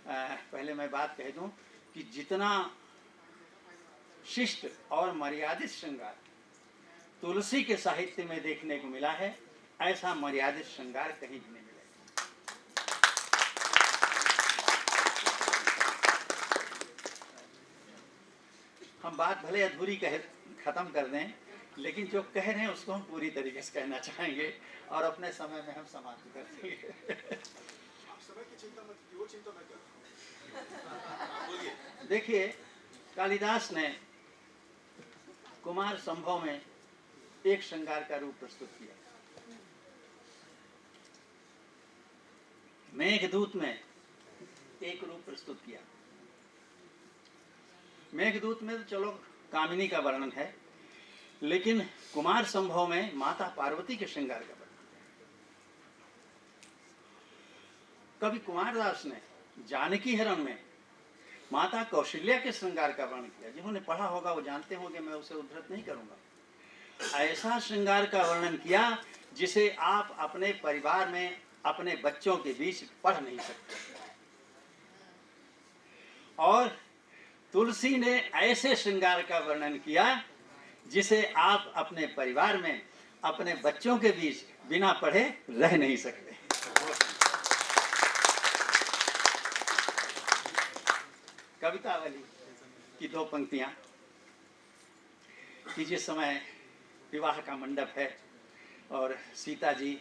पहले मैं बात कह दूं कि जितना शिष्ट और मर्यादित श्रृंगार तुलसी के साहित्य में देखने को मिला है, ऐसा मर्यादित श्रृंगार कहीं भी नहीं मिला। हम बात भले अधूरी खत्म कर दें, लेकिन जो कह रहे हैं उसको हम पूरी तरीके से कहना चाहेंगे और अपने समय में हम समाप्त कर देंगे। देखिए, कालिदास ने कुमार संभव में एक श्रृंगार का रूप प्रस्तुत किया, मेघदूत में एक रूप प्रस्तुत किया। मेघदूत में तो चलो कामिनी का वर्णन है, लेकिन कुमार संभव में माता पार्वती के श्रृंगार का वर्णन है। कवि कुमारदास ने जानकी हरण में माता कौशल्या के श्रृंगार का वर्णन किया। जिन्होंने पढ़ा होगा वो जानते होंगे, मैं उसे उद्धृत नहीं करूंगा। ऐसा श्रृंगार का वर्णन किया जिसे आप अपने परिवार में अपने बच्चों के बीच पढ़ नहीं सकते। और तुलसी ने ऐसे श्रृंगार का वर्णन किया जिसे आप अपने परिवार में अपने बच्चों के बीच बिना पढ़े रह नहीं सकते। कवितावली की दो पंक्तियां कि जिस समय विवाह का मंडप है और सीता जी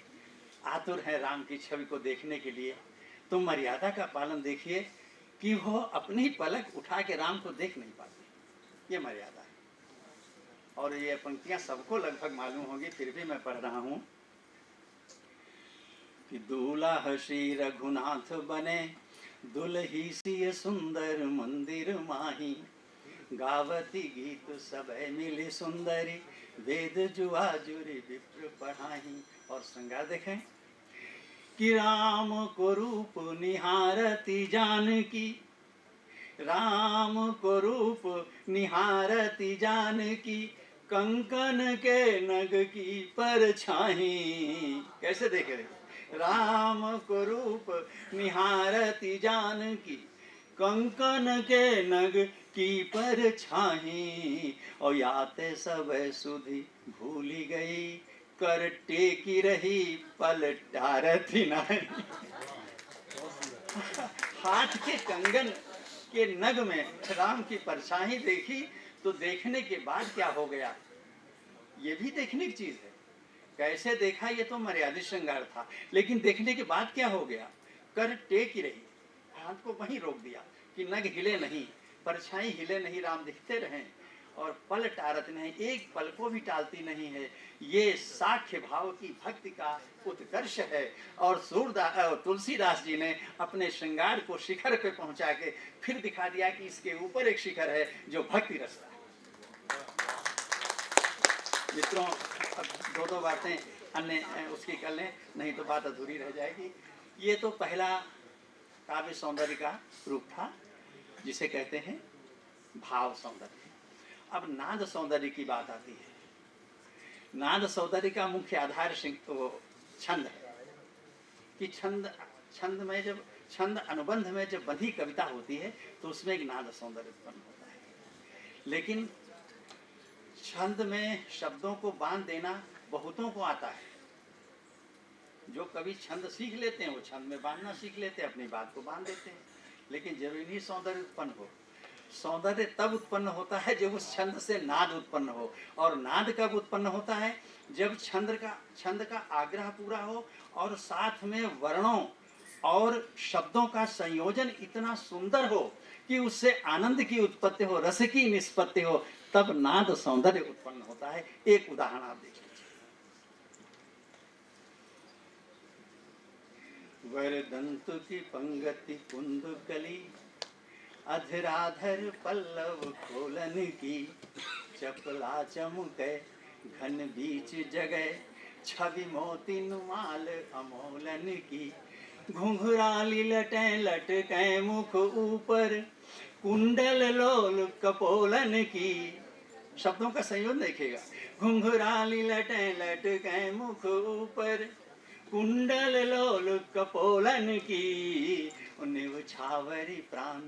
आतुर है राम की छवि को देखने के लिए, तो मर्यादा का पालन देखिए कि वो अपनी पलक उठा के राम को देख नहीं पाते। ये मर्यादा है। और ये पंक्तियां सबको लगभग मालूम होगी, फिर भी मैं पढ़ रहा हूं कि दूल्हा श्री रघुनाथ बने, दुल्ही सी सुंदर मंदिर माही, गावती गीत सब मिली सुंदरी, वेद जुआ जुरी विप्र पढ़ाही। और श्रृंगार देखें कि राम को रूप निहारती जानकी, राम को रूप निहारती जानकी, कंकन के नग की परछाई। कैसे देख रहे? राम को रूप निहारती जानकी, कंकन के नग की परछाई। और याते सब सुधी भूली गई, कर टेकी रही पलटारती नहीं। हाथ के कंगन के नग में राम की परछाई देखी तो देखने के बाद क्या हो गया, ये भी देखने की चीज है। कैसे देखा ये तो मर्यादित श्रृंगार था, लेकिन देखने के बाद क्या हो गया, कर टेक ही रही, हाथ को वहीं रोक दिया कि नग हिले नहीं, परछाई हिले नहीं, राम दिखते रहें। और पल टारत नहीं, एक पल को भी टालती नहीं है। ये साख्य भाव की भक्ति का उत्कर्ष है। और तुलसीदास जी ने अपने श्रृंगार को शिखर पे पहुंचा के फिर दिखा दिया कि इसके ऊपर एक शिखर है जो भक्ति रस है। मित्रों, अब दो बातें अन्य उसकी कर लें, नहीं तो बात अधूरी रह जाएगी। ये तो पहला काव्य सौंदर्य का रूप था जिसे कहते हैं भाव सौंदर्य। अब नाद सौंदर्य की बात आती है। नाद सौंदर्य का मुख्य आधार छंद है कि छंद में जब छंद अनुबंध में जब बंधी कविता होती है तो उसमें एक नाद सौंदर्य उत्पन्न होता है। लेकिन छंद में शब्दों को बांध देना बहुतों को आता है। जो कवि छंद सीख लेते हैं वो छंद में बांधना सीख लेते हैं, अपनी बात को बांध देते हैं। लेकिन जरूरी नहीं सौंदर्य उत्पन्न हो। सौंदर्य तब उत्पन्न होता है जब उस छंद से नाद उत्पन्न हो। और नाद कब उत्पन्न होता है, जब छंद का आग्रह पूरा हो और साथ में वर्णों और शब्दों का संयोजन इतना सुंदर हो कि उससे आनंद की उत्पत्ति हो, रस की निष्पत्ति हो, तब नाद सौंदर्य उत्पन्न होता है। एक उदाहरण आप देख लीजिए। वरदंत की पंगति कुंद कली, अधराधर पल्लव खोलन की, चपला चमके घन बीच जगह, छवि मोती नुमाल अमोलन की। घुंघराली लटें लटकें मुख ऊपर, कुंडल लोल कपोलन की। शब्दों का संयोजन देखिएगा। घुंघराली लटें लटकें मुख ऊपर, कुंडल लोल कपोलन की। निव छावरी प्राण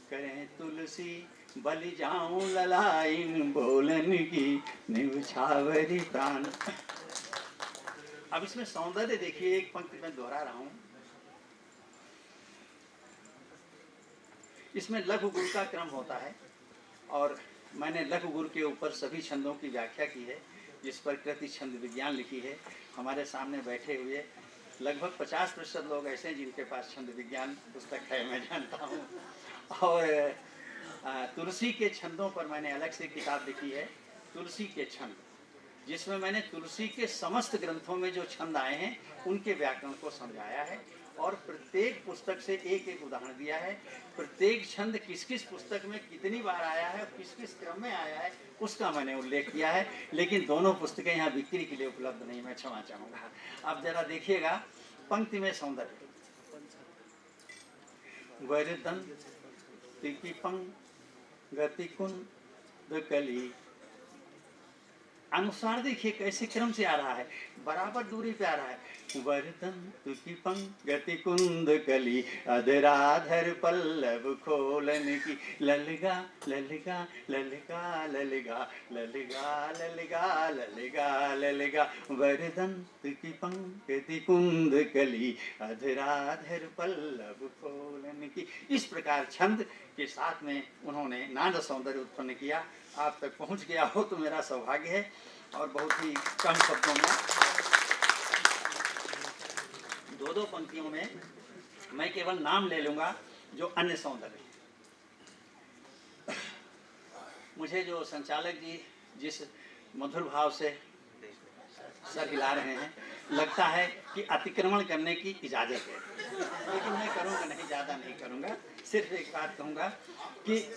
करें तुलसी, बलि जाऊं ललाइन बोलन की। निव छावरी प्राण। अब इसमें सौंदर्य देखिए, एक पंक्ति में दोहरा रहा हूं। इसमें लघु गुरु का क्रम होता है और मैंने लघु गुरु के ऊपर सभी छंदों की व्याख्या की है, जिस पर कृति छंद विज्ञान लिखी है। हमारे सामने बैठे हुए लगभग 50% लोग ऐसे हैं जिनके पास छंद विज्ञान पुस्तक है, मैं जानता हूँ। और तुलसी के छंदों पर मैंने अलग से किताब लिखी है, तुलसी के छंद, जिसमें मैंने तुलसी के समस्त ग्रंथों में जो छंद आए हैं उनके व्याकरण को समझाया है और प्रत्येक पुस्तक से एक एक उदाहरण दिया है। प्रत्येक छंद किस किस पुस्तक में कितनी बार आया है, किस किस क्रम में आया है, उसका मैंने उल्लेख किया है। लेकिन दोनों पुस्तकें यहाँ बिक्री के लिए उपलब्ध नहीं, मैं क्षमा चाहूँगा। अब जरा देखिएगा पंक्ति में सौंदर्य। वरदन तिपिपं गतिकुंद कली। अनुसार देखिए कैसे क्रम से आ रहा है, बराबर दूरी पे आ रहा है। वर्धन तुकिपं गति कुंद कली, अधराधर पल्लव खोलन की। ललगा ललगा ललगा ललगा ललगा ललगा ललगा ललगा। वर्धन तुकिपं गति कुंद कली, अधराधर पल्लव खोलन की। इस प्रकार छंद के साथ में उन्होंने नाद सौंदर्य उत्पन्न किया। आप तक पहुंच गया हो तो मेरा सौभाग्य है। और बहुत ही कम शब्दों में दो पंक्तियों में मैं केवल नाम ले लूंगा जो अन्य सौंदर्य। मुझे जो संचालक जी जिस मधुर भाव से सर हिला रहे हैं, लगता है कि अतिक्रमण करने की इजाजत है, लेकिन मैं करूंगा नहीं, ज्यादा नहीं करूंगा। सिर्फ एक बात कहूंगा कि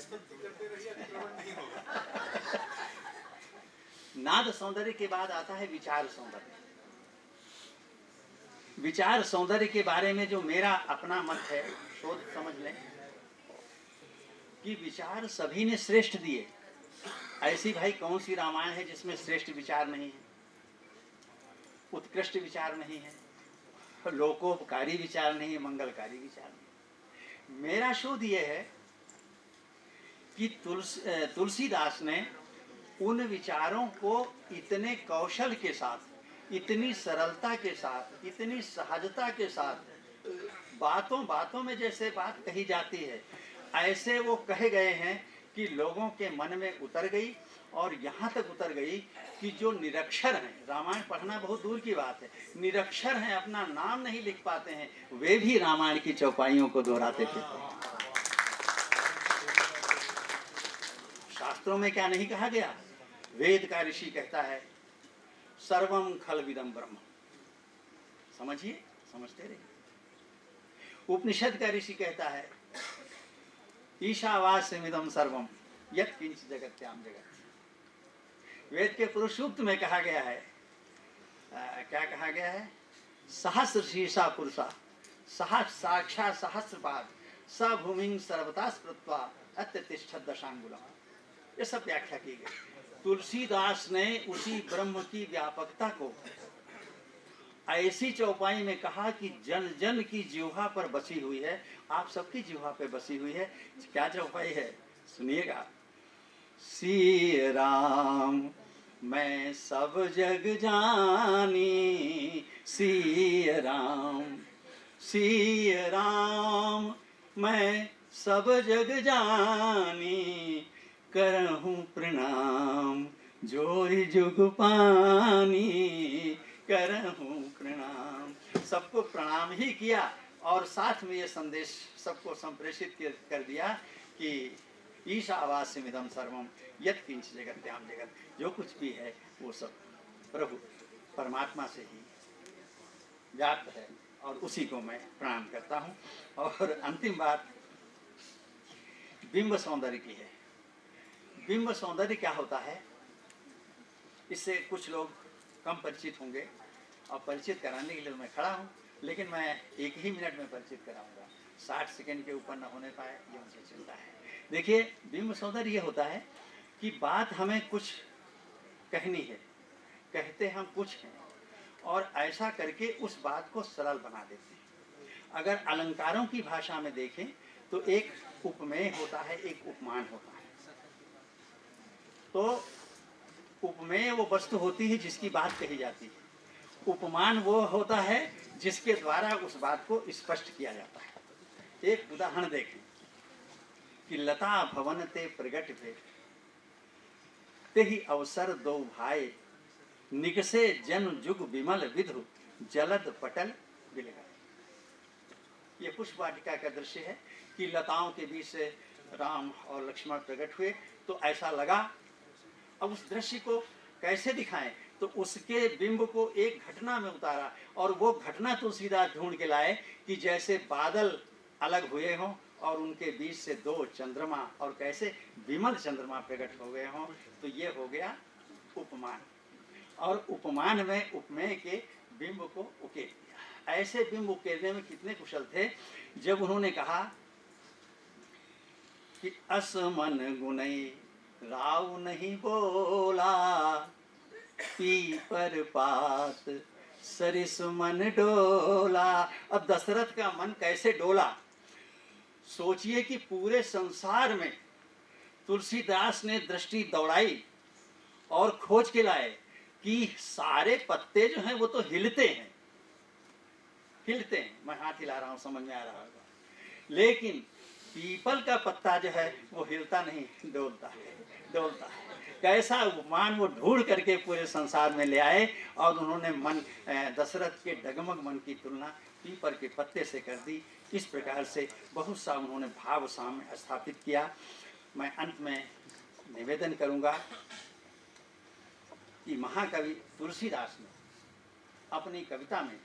नाद सौंदर्य के बाद आता है विचार सौंदर्य। विचार सौंदर्य के बारे में जो मेरा अपना मत है, शोध समझ लें कि विचार सभी ने श्रेष्ठ दिए। ऐसी भाई कौन सी रामायण है जिसमें श्रेष्ठ विचार नहीं है, उत्कृष्ट विचार नहीं है, लोकोपकारी विचार नहीं है, मंगलकारी विचार नहीं। मेरा शोध यह है कि तुलसीदास ने उन विचारों को इतने कौशल के साथ, इतनी सरलता के साथ, इतनी सहजता के साथ, बातों बातों में जैसे बात कही जाती है ऐसे वो कहे गए हैं कि लोगों के मन में उतर गई। और यहाँ तक उतर गई कि जो निरक्षर हैं, रामायण पढ़ना बहुत दूर की बात है, निरक्षर हैं, अपना नाम नहीं लिख पाते हैं, वे भी रामायण की चौपाइयों को दोहराते थे। शास्त्रों में क्या नहीं कहा गया? वेद का ऋषि कहता है सर्वम खलविदम ब्रह्म। समझिए, समझते रहिए। उपनिषद का ऋषि कहता है ईशावास्यमिदं सर्वम यत् किंच जगत्याम जगत्। वेद के पुरुष सूक्त में कहा गया है, क्या कहा गया है? सहस्र शीर्षा पुरुषा साक्षात् सहस्रपाद स भूमिं सर्वता स्मृत्वा अत्यतिष्ठत् दशांगुलम्। ये सब व्याख्या की गई। तुलसीदास ने उसी ब्रह्म की व्यापकता को ऐसी चौपाई में कहा कि जन जन की जिह्वा पर बसी हुई है, आप सबकी जिह्वा पे बसी हुई है। क्या चौपाई है? सुनिएगा। श्री राम मैं सब जग जानी, श्री राम मैं सब जग जानी, करहूँ प्रणाम जोरी जुग पानी, करहूँ प्रणाम। सबको प्रणाम ही किया और साथ में ये संदेश सबको संप्रेषित कर दिया कि ईशावास्यमिदं सर्वम यत् किंच जगत्याम जगत्। जो कुछ भी है वो सब प्रभु परमात्मा से ही व्याप्त है और उसी को मैं प्रणाम करता हूँ। और अंतिम बात बिंब सौंदर्य की है। बिंब सौंदर्य क्या होता है? इससे कुछ लोग कम परिचित होंगे और परिचित कराने के लिए मैं खड़ा हूँ, लेकिन मैं 1 ही मिनट में परिचित कराऊंगा। 60 सेकंड के ऊपर न होने पाए ये मुझे चिंता है। देखिए, बिंब सौंदर्य ये होता है कि बात हमें कुछ कहनी है, कहते हम कुछ हैं और ऐसा करके उस बात को सरल बना देते हैं। अगर अलंकारों की भाषा में देखें तो एक उपमेय होता है, एक उपमान होता है। तो उपमेय वो वस्तु होती है जिसकी बात कही जाती है, उपमान वो होता है जिसके द्वारा उस बात को स्पष्ट किया जाता है। एक उदाहरण देखें कि लता भवन ते प्रगट भे, ते ही अवसर दो भाई, निगसे जन जुग विमल विधु, जलद पटल बिलगाए। ये पुष्प वाटिका का दृश्य है कि लताओं के बीच से राम और लक्ष्मण प्रकट हुए, तो ऐसा लगा। अब उस दृश्य को कैसे दिखाएं, तो उसके बिंब को एक घटना में उतारा और वो घटना तुलसीदास ढूंढ के लाए कि जैसे बादल अलग हुए हों और उनके बीच से 2 चंद्रमा और कैसे विमल चंद्रमा प्रकट हो गए हों। तो ये हो गया उपमान, और उपमान में उपमेय के बिंब को उकेर दिया। ऐसे बिंब उकेरने में कितने कुशल थे जब उन्होंने कहा कि असमन गुनई राव नहीं बोला, पीपर पात सरिस मन डोला। अब दशरथ का मन कैसे डोला, सोचिए कि पूरे संसार में तुलसीदास ने दृष्टि दौड़ाई और खोज के लाए कि सारे पत्ते जो हैं वो तो हिलते हैं, हिलते हैं, मैं हाथ हिला रहा हूं, समझ में आ रहा होगा, लेकिन पीपल का पत्ता जो है वो हिलता नहीं, डोलता है, डोलता है। कैसा उपमान वो ढूंढ करके पूरे संसार में ले आए और उन्होंने मन दशरथ के डगमग मन की तुलना पीपल के पत्ते से कर दी। इस प्रकार से बहुत सा उन्होंने भाव सामने स्थापित किया। मैं अंत में निवेदन करूंगा कि महाकवि तुलसीदास ने अपनी कविता में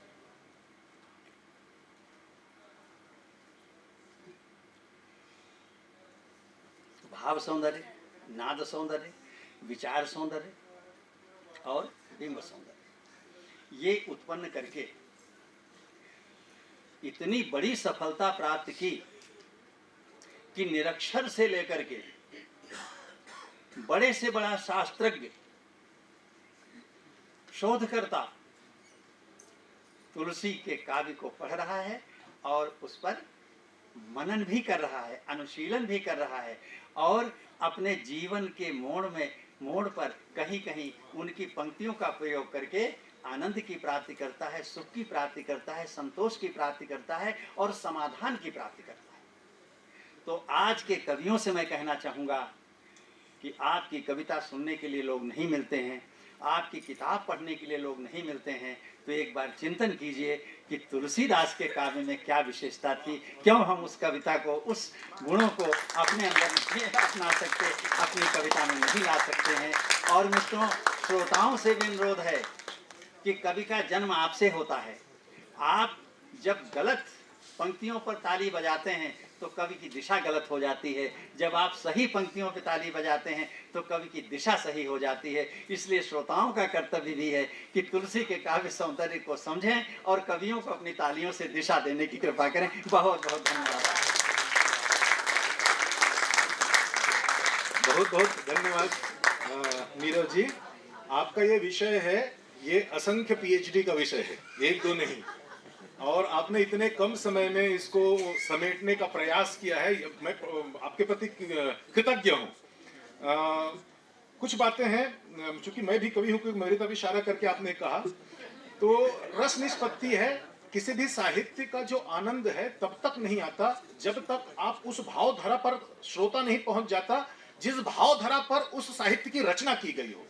भाव सौंदर्य, नाद सौंदर्य, विचार सौंदर्य और बिंब सौंदर्य ये उत्पन्न करके इतनी बड़ी सफलता प्राप्त की कि निरक्षर से लेकर के बड़े से बड़ा शास्त्रज्ञ, शोधकर्ता तुलसी के काव्य को पढ़ रहा है और उस पर मनन भी कर रहा है, अनुशीलन भी कर रहा है और अपने जीवन के मोड़ पर कहीं कहीं उनकी पंक्तियों का प्रयोग करके आनंद की प्राप्ति करता है, सुख की प्राप्ति करता है, संतोष की प्राप्ति करता है और समाधान की प्राप्ति करता है। तो आज के कवियों से मैं कहना चाहूँगा कि आपकी कविता सुनने के लिए लोग नहीं मिलते हैं, आपकी किताब पढ़ने के लिए लोग नहीं मिलते हैं, तो एक बार चिंतन कीजिए कि तुलसीदास के काव्य में क्या विशेषता थी, क्यों हम उस कविता को, उस गुणों को अपने अंदर नहीं अपना सकते, अपनी कविता में नहीं ला सकते हैं। और मित्रों, श्रोताओं से भी अनुरोध है कि कवि का जन्म आपसे होता है। आप जब गलत पंक्तियों पर ताली बजाते हैं तो कवि की दिशा गलत हो जाती है, जब आप सही पंक्तियों पर ताली बजाते हैं तो कवि की दिशा सही हो जाती है। इसलिए श्रोताओं का कर्तव्य भी है कि तुलसी के काव्य सौंदर्य को समझें और कवियों को अपनी तालियों से दिशा देने की कृपा करें। बहुत बहुत धन्यवाद। बहुत बहुत धन्यवाद नीरव जी। आपका ये विषय है, ये असंख्य पीएचडी का विषय है, 1-2 नहीं, और आपने इतने कम समय में इसको समेटने का प्रयास किया है। मैं आपके प्रति कृतज्ञ हूँ। कुछ बातें हैं, चूंकि मैं भी कवि हूँ, क्योंकि मेरी तरफ इशारा करके आपने कहा, तो रस निष्पत्ति है। किसी भी साहित्य का जो आनंद है तब तक नहीं आता जब तक आप उस भावधारा पर श्रोता नहीं पहुंच जाता जिस भावधारा पर उस साहित्य की रचना की गई हो।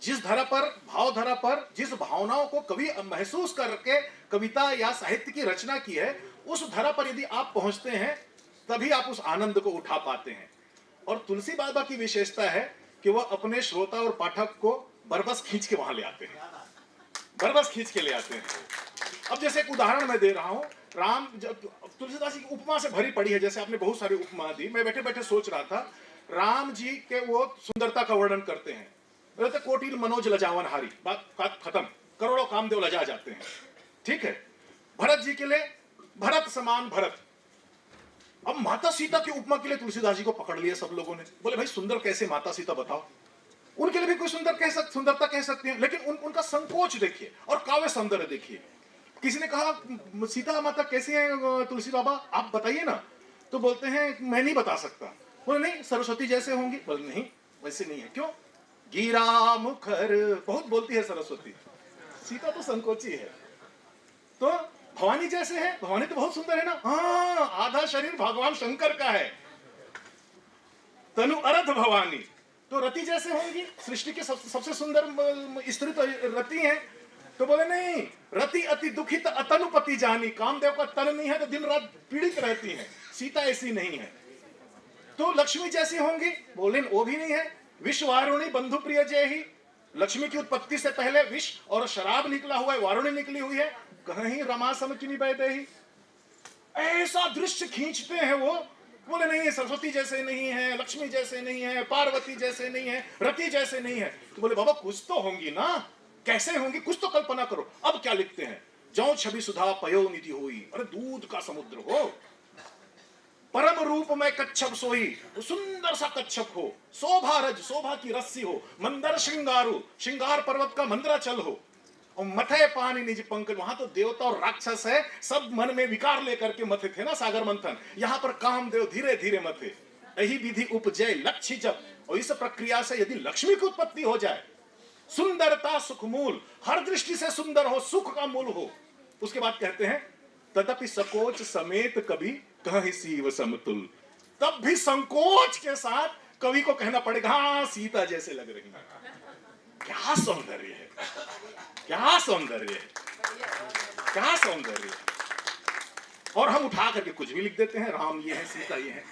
जिस धारा पर, भावधारा पर, जिस भावनाओं को कवि महसूस करके कविता या साहित्य की रचना की है, उस धारा पर यदि आप पहुंचते हैं तभी आप उस आनंद को उठा पाते हैं। और तुलसी बाबा की विशेषता है कि वह अपने श्रोता और पाठक को बरबस खींच के वहां ले आते हैं, बरबस खींच के ले आते हैं। अब जैसे एक उदाहरण मैं दे रहा हूं, राम, जब तुलसीदास की उपमा से भरी पड़ी है, जैसे आपने बहुत सारी उपमा दी, मैं बैठे बैठे सोच रहा था, राम जी के वो सुंदरता का वर्णन करते हैं, बोलते कोटिल मनोज लजावन हारी, बात खत्म, करोड़ों कामदेव लजा जाते हैं। ठीक है, भरत जी के लिए भरत समान भरत। अब माता सीता की उपमा के लिए तुलसीदास जी को पकड़ लिया सब लोगों ने, बोले भाई सुंदर कैसे माता सीता बताओ। उनके लिए भी कोई सुंदरता कह सकते हैं, लेकिन उनका संकोच देखिए और काव्य सौंदर्य देखिए। किसी ने कहा सीता माता कैसे हैं तुलसी बाबा, आप बताइए ना। तो बोलते हैं मैं नहीं बता सकता। बोले नहीं सरस्वती जैसे होंगी। बोले नहीं वैसे नहीं है। क्यों? गिरा मुखर, बहुत बोलती है सरस्वती, सीता तो संकोची है। तो भवानी जैसे है, भवानी तो बहुत सुंदर है ना। हाँ, आधा शरीर भगवान शंकर का है, तनु अर्ध भवानी। तो रति जैसे होंगी, सृष्टि के सबसे सुंदर स्त्री तो रति है। तो बोले नहीं, रति अति दुखित अतनुपति जानी, कामदेव का तन नहीं है तो दिन रात पीड़ित रहती है, सीता ऐसी नहीं है। तो लक्ष्मी जैसी होंगी। बोले वो भी नहीं है। विष वारुणी बंधु प्रिय जय ही, लक्ष्मी की उत्पत्ति से पहले विष और शराब निकला हुआ है, वारुणी निकली हुई है, कहीं रमा सम की ही। ऐसा दृश्य खींचते हैं वो। बोले नहीं सरस्वती जैसे नहीं है, लक्ष्मी जैसे नहीं है, पार्वती जैसे नहीं है, रति जैसे नहीं है। तो बोले बाबा कुछ तो होंगी ना, कैसे होंगी कुछ तो कल्पना करो। अब क्या लिखते हैं, जौ छवि सुधा पयो निधि होई, अरे दूध का समुद्र हो, परम रूप में कच्छप सोई, सुंदर सा कच्छप हो, शोभा रज शोभा की रस्सी हो, मंदर श्रृंगारू श्रृंगार पर्वत का मंदराचल हो, और मथे पानी निज पंकज। वहां तो देवता और राक्षस है, सब मन में विकार लेकर के मथे थे ना सागर मंथन। यहाँ पर कामदेव धीरे धीरे मथे। यही विधि उपजय लक्ष्य जब, और इस प्रक्रिया से यदि लक्ष्मी की उत्पत्ति हो जाए, सुंदरता सुख मूल, हर दृष्टि से सुंदर हो, सुख का मूल हो। उसके बाद कहते हैं तदपि सकोच समेत कभी कहीं सीव समतुल, तब भी संकोच के साथ कवि को कहना पड़ेगा हाँ सीता जैसे लग रही है। क्या सौंदर्य है, क्या सौंदर्य है, क्या सौंदर्य है। और हम उठा करके कुछ भी लिख देते हैं, राम ये है सीता ये है।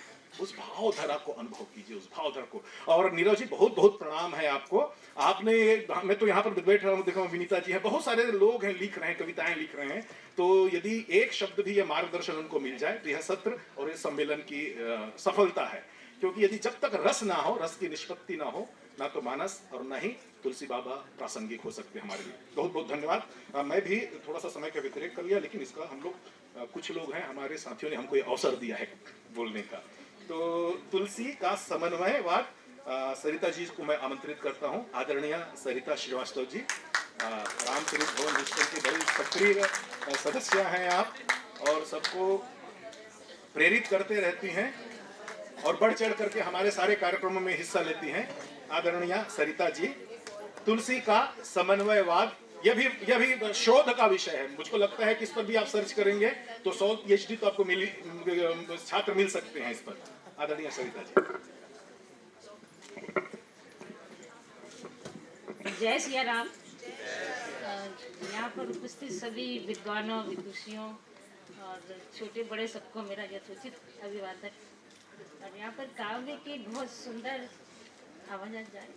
उस भावधारा को अनुभव कीजिए, उस भावधारा को। और नीरज जी बहुत बहुत प्रणाम है आपको। आपने, मैं तो यहाँ पर बैठ रहा हूँ, देखा विनीता जी हैं, बहुत सारे लोग हैं लिख रहे हैं, कविताएं लिख रहे हैं। तो यदि एक शब्द भी ये मार्गदर्शन उनको मिल जाए तो यह सत्र और इस सम्मेलन की सफलता है। क्योंकि यदि जब तक रस ना हो, रस की निष्पत्ति ना हो, ना तो मानस और ना ही तुलसी बाबा प्रासंगिक हो सकते हमारे लिए। बहुत बहुत धन्यवाद। मैं भी थोड़ा सा समय का व्यतिरेक कर लिया, लेकिन इसका हम लोग कुछ लोग हैं हमारे साथियों ने हमको ये अवसर दिया है बोलने का। तो तुलसी का समन्वयवाद सरिता जी को मैं आमंत्रित करता हूं। आदरणीय सरिता श्रीवास्तव जी, रामचरित भवन हॉस्टल की बड़ी सक्रिय सदस्य हैं आप, और सबको प्रेरित करते रहती हैं और बढ़ चढ़ करके हमारे सारे कार्यक्रमों में हिस्सा लेती हैं। आदरणीय सरिता जी, तुलसी का समन्वयवाद यह भी शोध का विषय है। मुझको लगता है कि इस पर भी आप सर्च करेंगे तो 100 PhD तो आपको छात्र मिल सकते हैं इस पर। आदरणीय सरिता जी। जय सिया राम। यहाँ पर उपस्थित सभी विद्वानों, विदुषियों और छोटे बड़े सबको मेरा यथोचित अभिवादन। और यहाँ पर काव्य की बहुत सुंदर आवाज आ जाए,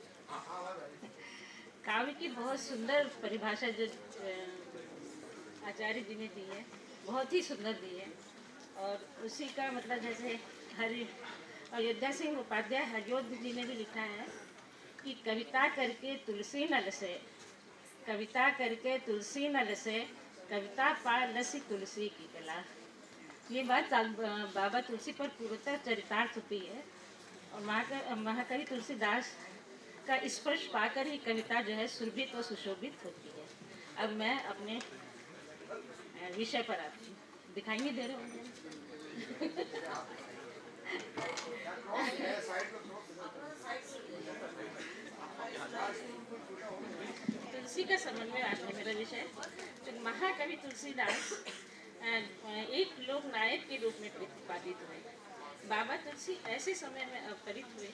काव्य की बहुत सुंदर परिभाषा जो आचार्य जी ने दी है, बहुत ही सुंदर दी है। और उसी का मतलब जैसे अयोध्या सिंह उपाध्याय हरियोध जी ने भी लिखा है कि कविता करके तुलसी नल से, कविता करके तुलसी नल से, कविता पा लसी तुलसी की कला। ये बात बाबा तुलसी पर पूर्वतः चरितार्थ होती है। और महाकवि तुलसीदास का स्पर्श पाकर ही कविता जो है सुरभित और सुशोभित होती है। अब मैं अपने विषय पर आती हूँ। दिखाई नहीं दे रहा हूँ। तुलसी का समन्वय आज है मेरा विषय। तो महाकवि तुलसीदास एक लोक नायक के रूप में प्रतिपादित हुए। बाबा तुलसी ऐसे समय में अवतरित हुए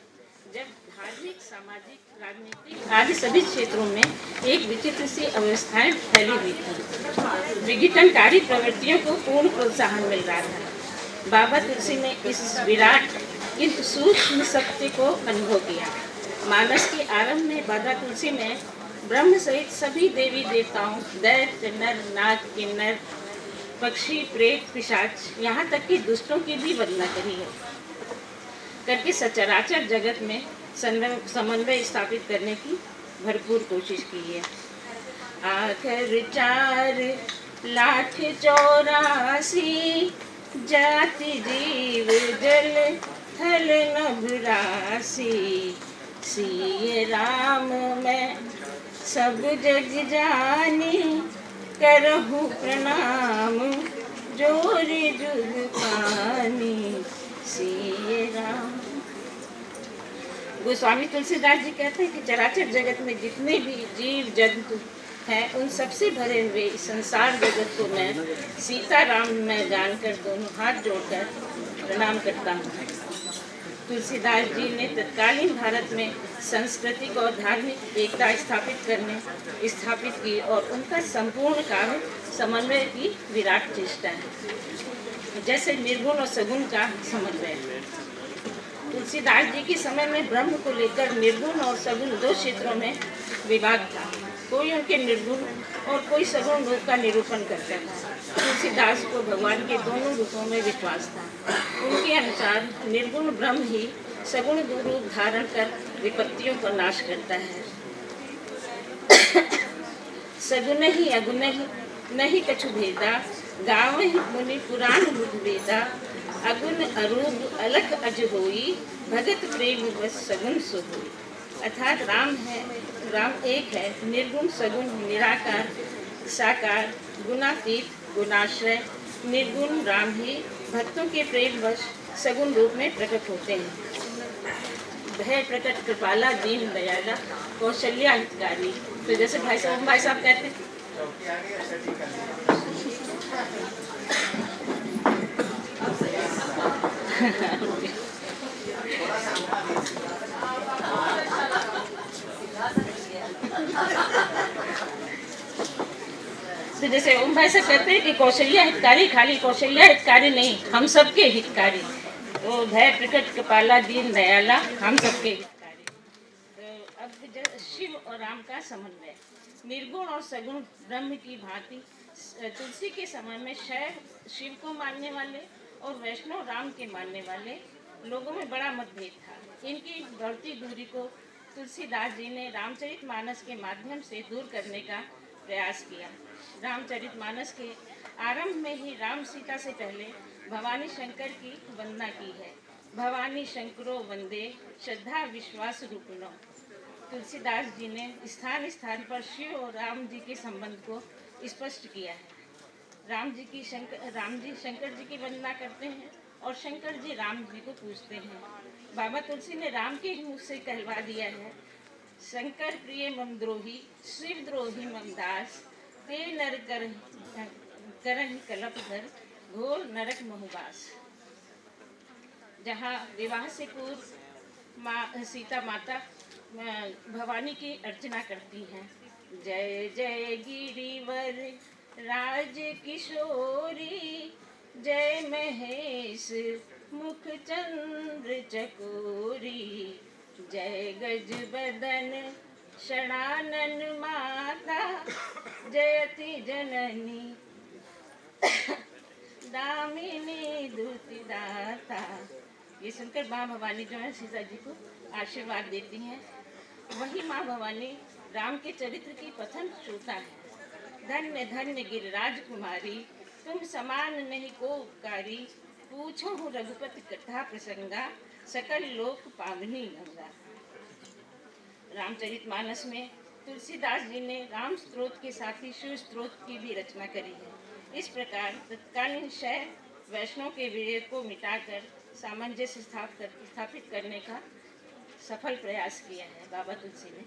जब धार्मिक, सामाजिक, राजनीतिक आदि सभी क्षेत्रों में एक विचित्र सी अवस्थाएं फैली हुई थी। विघटनकारी प्रवृत्तियों को पूर्ण प्रोत्साहन मिल रहा था। बाबा तुलसी ने इस विराट किंतु सूक्ष्म सत्य को अनुभव किया। मानस के आरंभ में बाबा तुलसी ने ब्रह्म सहित सभी देवी देवताओं, दैत्य, नर, नाग, किन्नर, पक्षी, प्रेत, पिशाच, यहाँ तक कि दुष्टों की भी वंदना करी है, करके सचराचर जगत में समन्वय स्थापित करने की भरपूर कोशिश की है। आखिर 4 लाख 84 जाति जीव जल थल नभ राशि, सिय राम मैं सब जग जानी, करहु प्रणाम जोरि जुग पानी, सिय राम। गोस्वामी तुलसीदास जी कहते हैं कि चराचर जगत में जितने भी जीव जंतु हैं उन सबसे भरे हुए इस संसार जगत को मैं सीताराम में जानकर दोनों हाथ जोड़कर प्रणाम करता हूँ। तुलसीदास जी ने तत्कालीन भारत में सांस्कृतिक और धार्मिक एकता स्थापित की और उनका संपूर्ण काव्य समन्वय की विराट चेष्टा है, जैसे निर्गुण और सगुण का समन्वय। तुलसीदास जी के समय में ब्रह्म को लेकर निर्गुण और सगुण 2 क्षेत्रों में विवाद था। कोई उनके निर्गुण और कोई सगुण रूप का निरूपण करता था। तुलसीदास को भगवान के दोनों रूपों में विश्वास था। उनके अनुसार निर्गुण ब्रह्म ही सगुण रूप धारण कर विपत्तियों का नाश करता है। सगुण ही अगुण ही नहीं कछु भेदा, गाँव ही मुनि पुराण बुध वेदा, अगुण अरूप अलख अज होई, भगत प्रेम बस सगुण सो होई। अर्थात राम एक है, निर्गुण सगुण निराकार साकार गुणातीत गुणाश्रय। निर्गुण राम ही भक्तों के प्रेम वश सगुण रूप में प्रकट होते हैं। भय प्रकट कृपाला दीन दयाला कौशल्या हितकारी। तो जैसे भाई साहब कहते हैं तो जैसे ओम भाई साहब कहते हैं कि कौशल्या हितकारी, खाली कौशल्या हितकारी नहीं, हम सबके हितकारी। तो भय प्रकट कृपाला दीन दयाला हम सबके हितकारी। तो अब शिव और राम का समन्वय। निर्गुण और सगुण ब्रह्म की भांति तुलसी के समय में शैव शिव को मानने वाले और वैष्णव राम के मानने वाले लोगों में बड़ा मतभेद था। इनकी बढ़ती दूरी को तुलसीदास जी ने रामचरितमानस के माध्यम से दूर करने का प्रयास किया। रामचरितमानस के आरंभ में ही राम सीता से पहले भवानी शंकर की वंदना की है। भवानी शंकरो वंदे श्रद्धा विश्वास रूपिणो। तुलसीदास जी ने स्थान स्थान पर शिव और राम जी के संबंध को स्पष्ट किया है। राम जी शंकर जी की वंदना करते हैं और शंकर जी राम जी को पूजते हैं। बाबा तुलसी ने राम के मुँह से कहलवा दिया है, शंकर प्रिय मम द्रोही, शिव द्रोही मम दास, ते नर करहि कलप धर, घोर नरक महुबास। जहाँ विवाह से पूर्व सीता माता भवानी की अर्चना करती हैं। जय जय गिरिवर राज किशोरी, जय महेश मुख चंद्र चकोरी, जय गज बदन षडानन माता, जयति जननी दामिनी दुति दाता। ये सुनकर माँ भवानी जो है सीता जी को आशीर्वाद देती हैं। वही माँ भवानी राम के चरित्र की पठन श्रोता है। धन्य धन्य गिरिराज कुमारी, तुम समान नहीं को उपकारी, पूछो हूँ रघुपति कथा प्रसंगा, सकल लोक पावनी गंगा। रामचरितमानस में तुलसीदास जी ने राम स्तोत्र के साथ ही शिव स्तोत्र की भी रचना करी है। इस प्रकार तत्कालीन शैव वैष्णव के विभेद को मिटाकर सामंजस्य स्थापित करने का सफल प्रयास किया है बाबा तुलसी ने।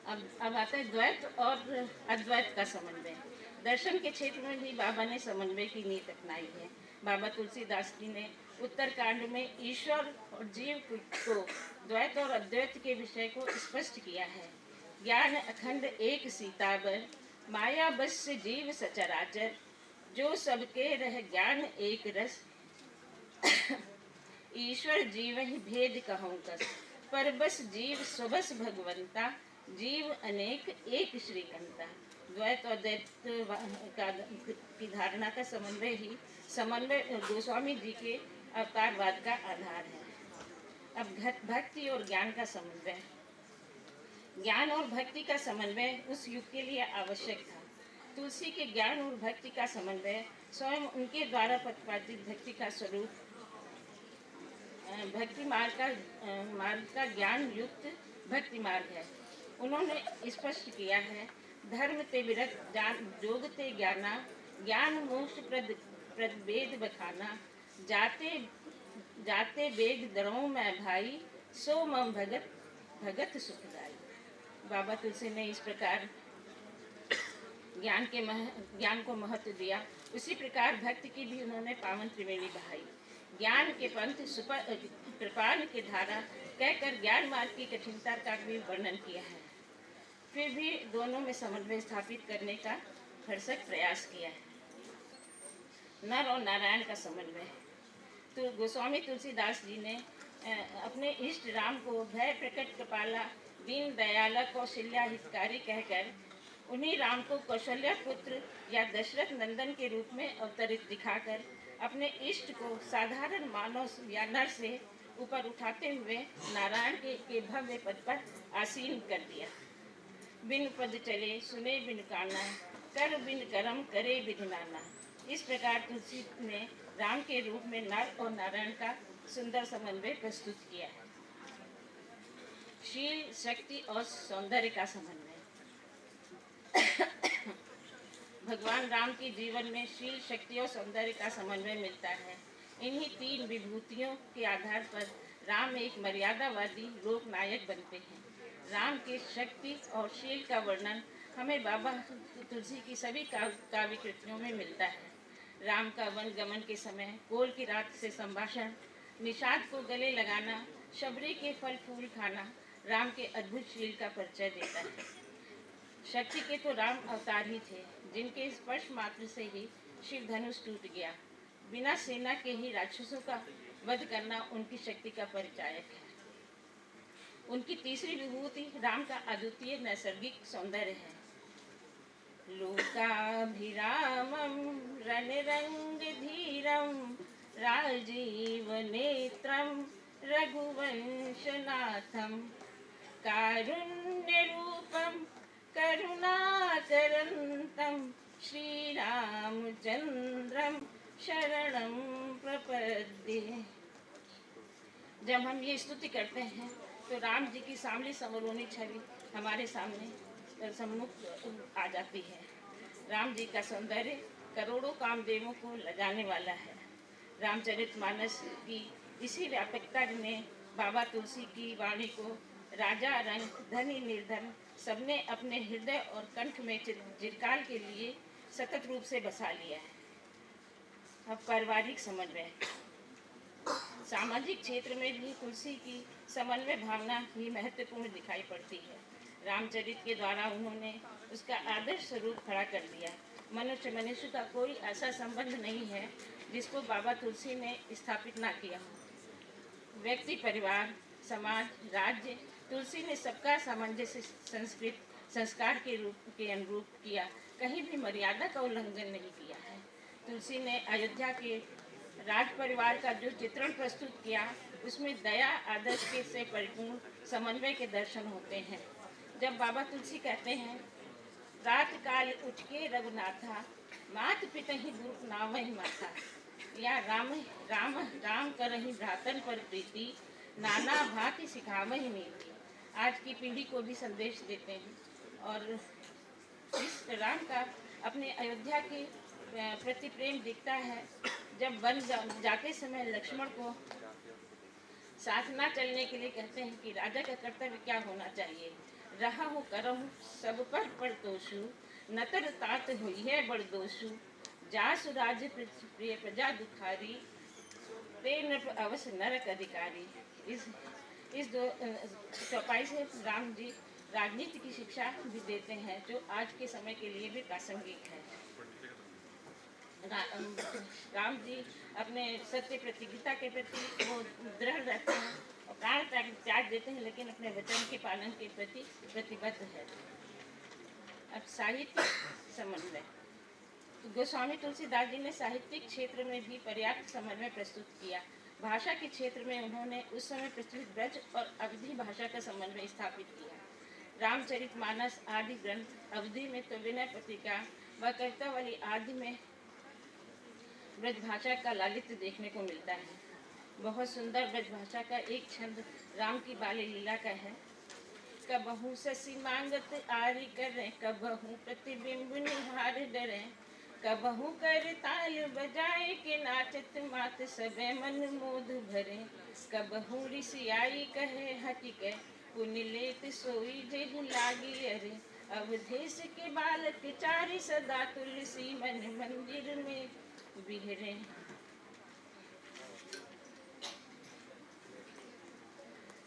अब आता है द्वैत और अद्वैत का समन्वय। दर्शन के क्षेत्र में भी बाबा ने समन्वय की नींव अपनाई है। बाबा तुलसीदास जी ने उत्तरकांड में ईश्वर और जीव को द्वैत और अद्वैत के विषय को स्पष्ट किया है। ज्ञान अखंड एक सीताबर, माया बस से जीव सचराचर, जो सबके रह ज्ञान एक रस, ईश्वर जीव ही भेद कहूँ कस, पर बस जीव स्वबस भगवंता, जीव अनेक एक श्रीकंता। द्वैत और द्वैत की धारणा का समन्वय गोस्वामी जी के अवतारवाद का आधार है। अब भक्ति और ज्ञान का समन्वय। ज्ञान और भक्ति का समन्वय उस युग के लिए आवश्यक था। तुलसी के ज्ञान और भक्ति का समन्वय स्वयं उनके द्वारा प्रतिपादित भक्ति का स्वरूप, भक्ति मार्ग का ज्ञान युक्त भक्ति मार्ग है। उन्होंने स्पष्ट किया है, धर्म ते विरत जोग ते ज्ञाना, ज्ञान मोक्ष प्रद वेद बखाना, जाते वेद दरों में भाई, सो मम भगत सुखदाई। बाबा तुलसी ने इस प्रकार ज्ञान को महत्व दिया। उसी प्रकार भक्ति की भी उन्होंने पावन त्रिवेणी बहाई। ज्ञान के पंथ कृपान की धारा कहकर ज्ञान मार्ग की कठिनता का भी वर्णन किया है। फिर भी दोनों में समन्वय स्थापित करने का भरसक प्रयास किया है। नर और नारायण का समन्वय। तो गोस्वामी तुलसीदास जी ने अपने इष्ट राम को भय प्रकट कृपाला, दीन दयाला, कौशल्या हितकारी कहकर उन्हीं राम को कौशल्या पुत्र या दशरथ नंदन के रूप में अवतरित दिखाकर अपने इष्ट को साधारण मानव या नर से ऊपर उठाते हुए नारायण के भव्य पद पर आसीन कर दिया। बिन पद चले सुने बिन काना, कर बिन करम करे बिन नाना। इस प्रकार तुलसी ने राम के रूप में नर और नारायण का सुंदर समन्वय प्रस्तुत किया है। शील, शक्ति और सौंदर्य का समन्वय। भगवान राम के जीवन में शील, शक्ति और सौंदर्य का समन्वय मिलता है। इन्हीं तीन विभूतियों के आधार पर राम एक मर्यादावादी लोक नायक बनते हैं। राम के शक्ति और शील का वर्णन हमें बाबा तुलसी की सभी काव्य कृतियों में मिलता है। राम का वन गमन के समय कोल की रात से संभाषण, निषाद को गले लगाना, शबरी के फल फूल खाना राम के अद्भुत शील का परिचय देता है। शक्ति के तो राम अवतार ही थे, जिनके स्पर्श मात्र से ही शिव धनुष टूट गया। बिना सेना के ही राक्षसों का वध करना उनकी शक्ति का परिचायक है। उनकी तीसरी विभूति राम का अद्वितीय नैसर्गिक सौंदर्य है। लोकाभिरामं रणरंग धीरं, राजीव नेत्रं रघुवंशनाथं, कारुण्य रूपं करुणाकरन्तं, श्रीरामचंद्रं शरणं प्रपद्ये। जब हम ये स्तुति करते हैं तो राम जी की सामने संवरोनी छवि हमारे सामने सम्मुख आ जाती है। राम जी का सौंदर्य करोड़ों कामदेवों को लगाने वाला है। रामचरितमानस की इसी व्यापकता ने बाबा तुलसी की वाणी को राजा रंग, धनी निर्धन सबने अपने हृदय और कंठ में चिरकाल के लिए सतत रूप से बसा लिया है। अब पारिवारिक समन्वय। सामाजिक क्षेत्र में भी तुलसी की समन्वय भावना ही महत्वपूर्ण दिखाई पड़ती है। रामचरित के द्वारा उन्होंने उसका आदर्श स्वरूप खड़ा कर दिया। मनुष्य का कोई ऐसा संबंध नहीं है जिसको बाबा तुलसी ने स्थापित ना किया हो। व्यक्ति, परिवार, समाज, राज्य, तुलसी ने सबका सामंजस्य संस्कार के अनुरूप किया। कहीं भी मर्यादा का उल्लंघन नहीं किया है। तुलसी ने अयोध्या के राज परिवार का जो चित्रण प्रस्तुत किया, उसमें दया, आदर्श के से परिपूर्ण समन्वय के दर्शन होते हैं। जब बाबा तुलसी कहते हैं, रात काल उठ के रघुनाथा, मात पिता ही दुख नामहि माथा, या राम राम राम करहि भ्रातन पर प्रीति, नाना भांति सिखावहि नीति। आज की पीढ़ी को भी संदेश देते हैं। और इस राम का अपने अयोध्या के प्रति प्रेम दिखता है। जब वन जाते समय लक्ष्मण को साथ ना चलने के लिए कहते हैं कि राजा का कर्तव्य क्या होना चाहिए। रहा हो करहु सब पर परतोषु, नतर तात हुई है बड़ दोषु, जासु राज्य प्रिय प्रजा दुखारी, ते नृप अवश्य नरक अधिकारी। इस चौपाई से राम जी राजनीति की शिक्षा भी देते हैं, जो आज के समय के लिए भी प्रासंगिक है। राम जी अपने सत्य प्रतिज्ञता के प्रति वो दृढ़ रहते हैं और प्राण त्याग देते हैं, लेकिन अपने वचन के पालन के प्रति प्रतिबद्ध है। अब साहित्य समन्वय। तो गोस्वामी तुलसीदास जी ने साहित्यिक क्षेत्र में भी पर्याप्त समन्वय प्रस्तुत किया। भाषा के क्षेत्र में उन्होंने उस समय प्रचलित ब्रज और अवधी भाषा का समन्वय स्थापित किया। रामचरितमानस आदि ग्रंथ, अवधी में तो विनय पत्रिका व कवितावली आदि में ब्रज भाषा का लालित्य देखने को मिलता है। बहुत सुंदर ब्रज भाषा का एक छंद राम की बाली लीला का है। कबहू शशि मांगत आरी करें, कबहू प्रतिबिंब निहार डरें, कबहू कर ताल बजाए के नाचत मात सबे मन मोद भरे, कबहू ऋषियाई कहे हटिके पुण्य लेत सोई जेहु लागी अरे, अवधेश के बालक चारि सदा तुलसी मन मंदिर में बिहरे।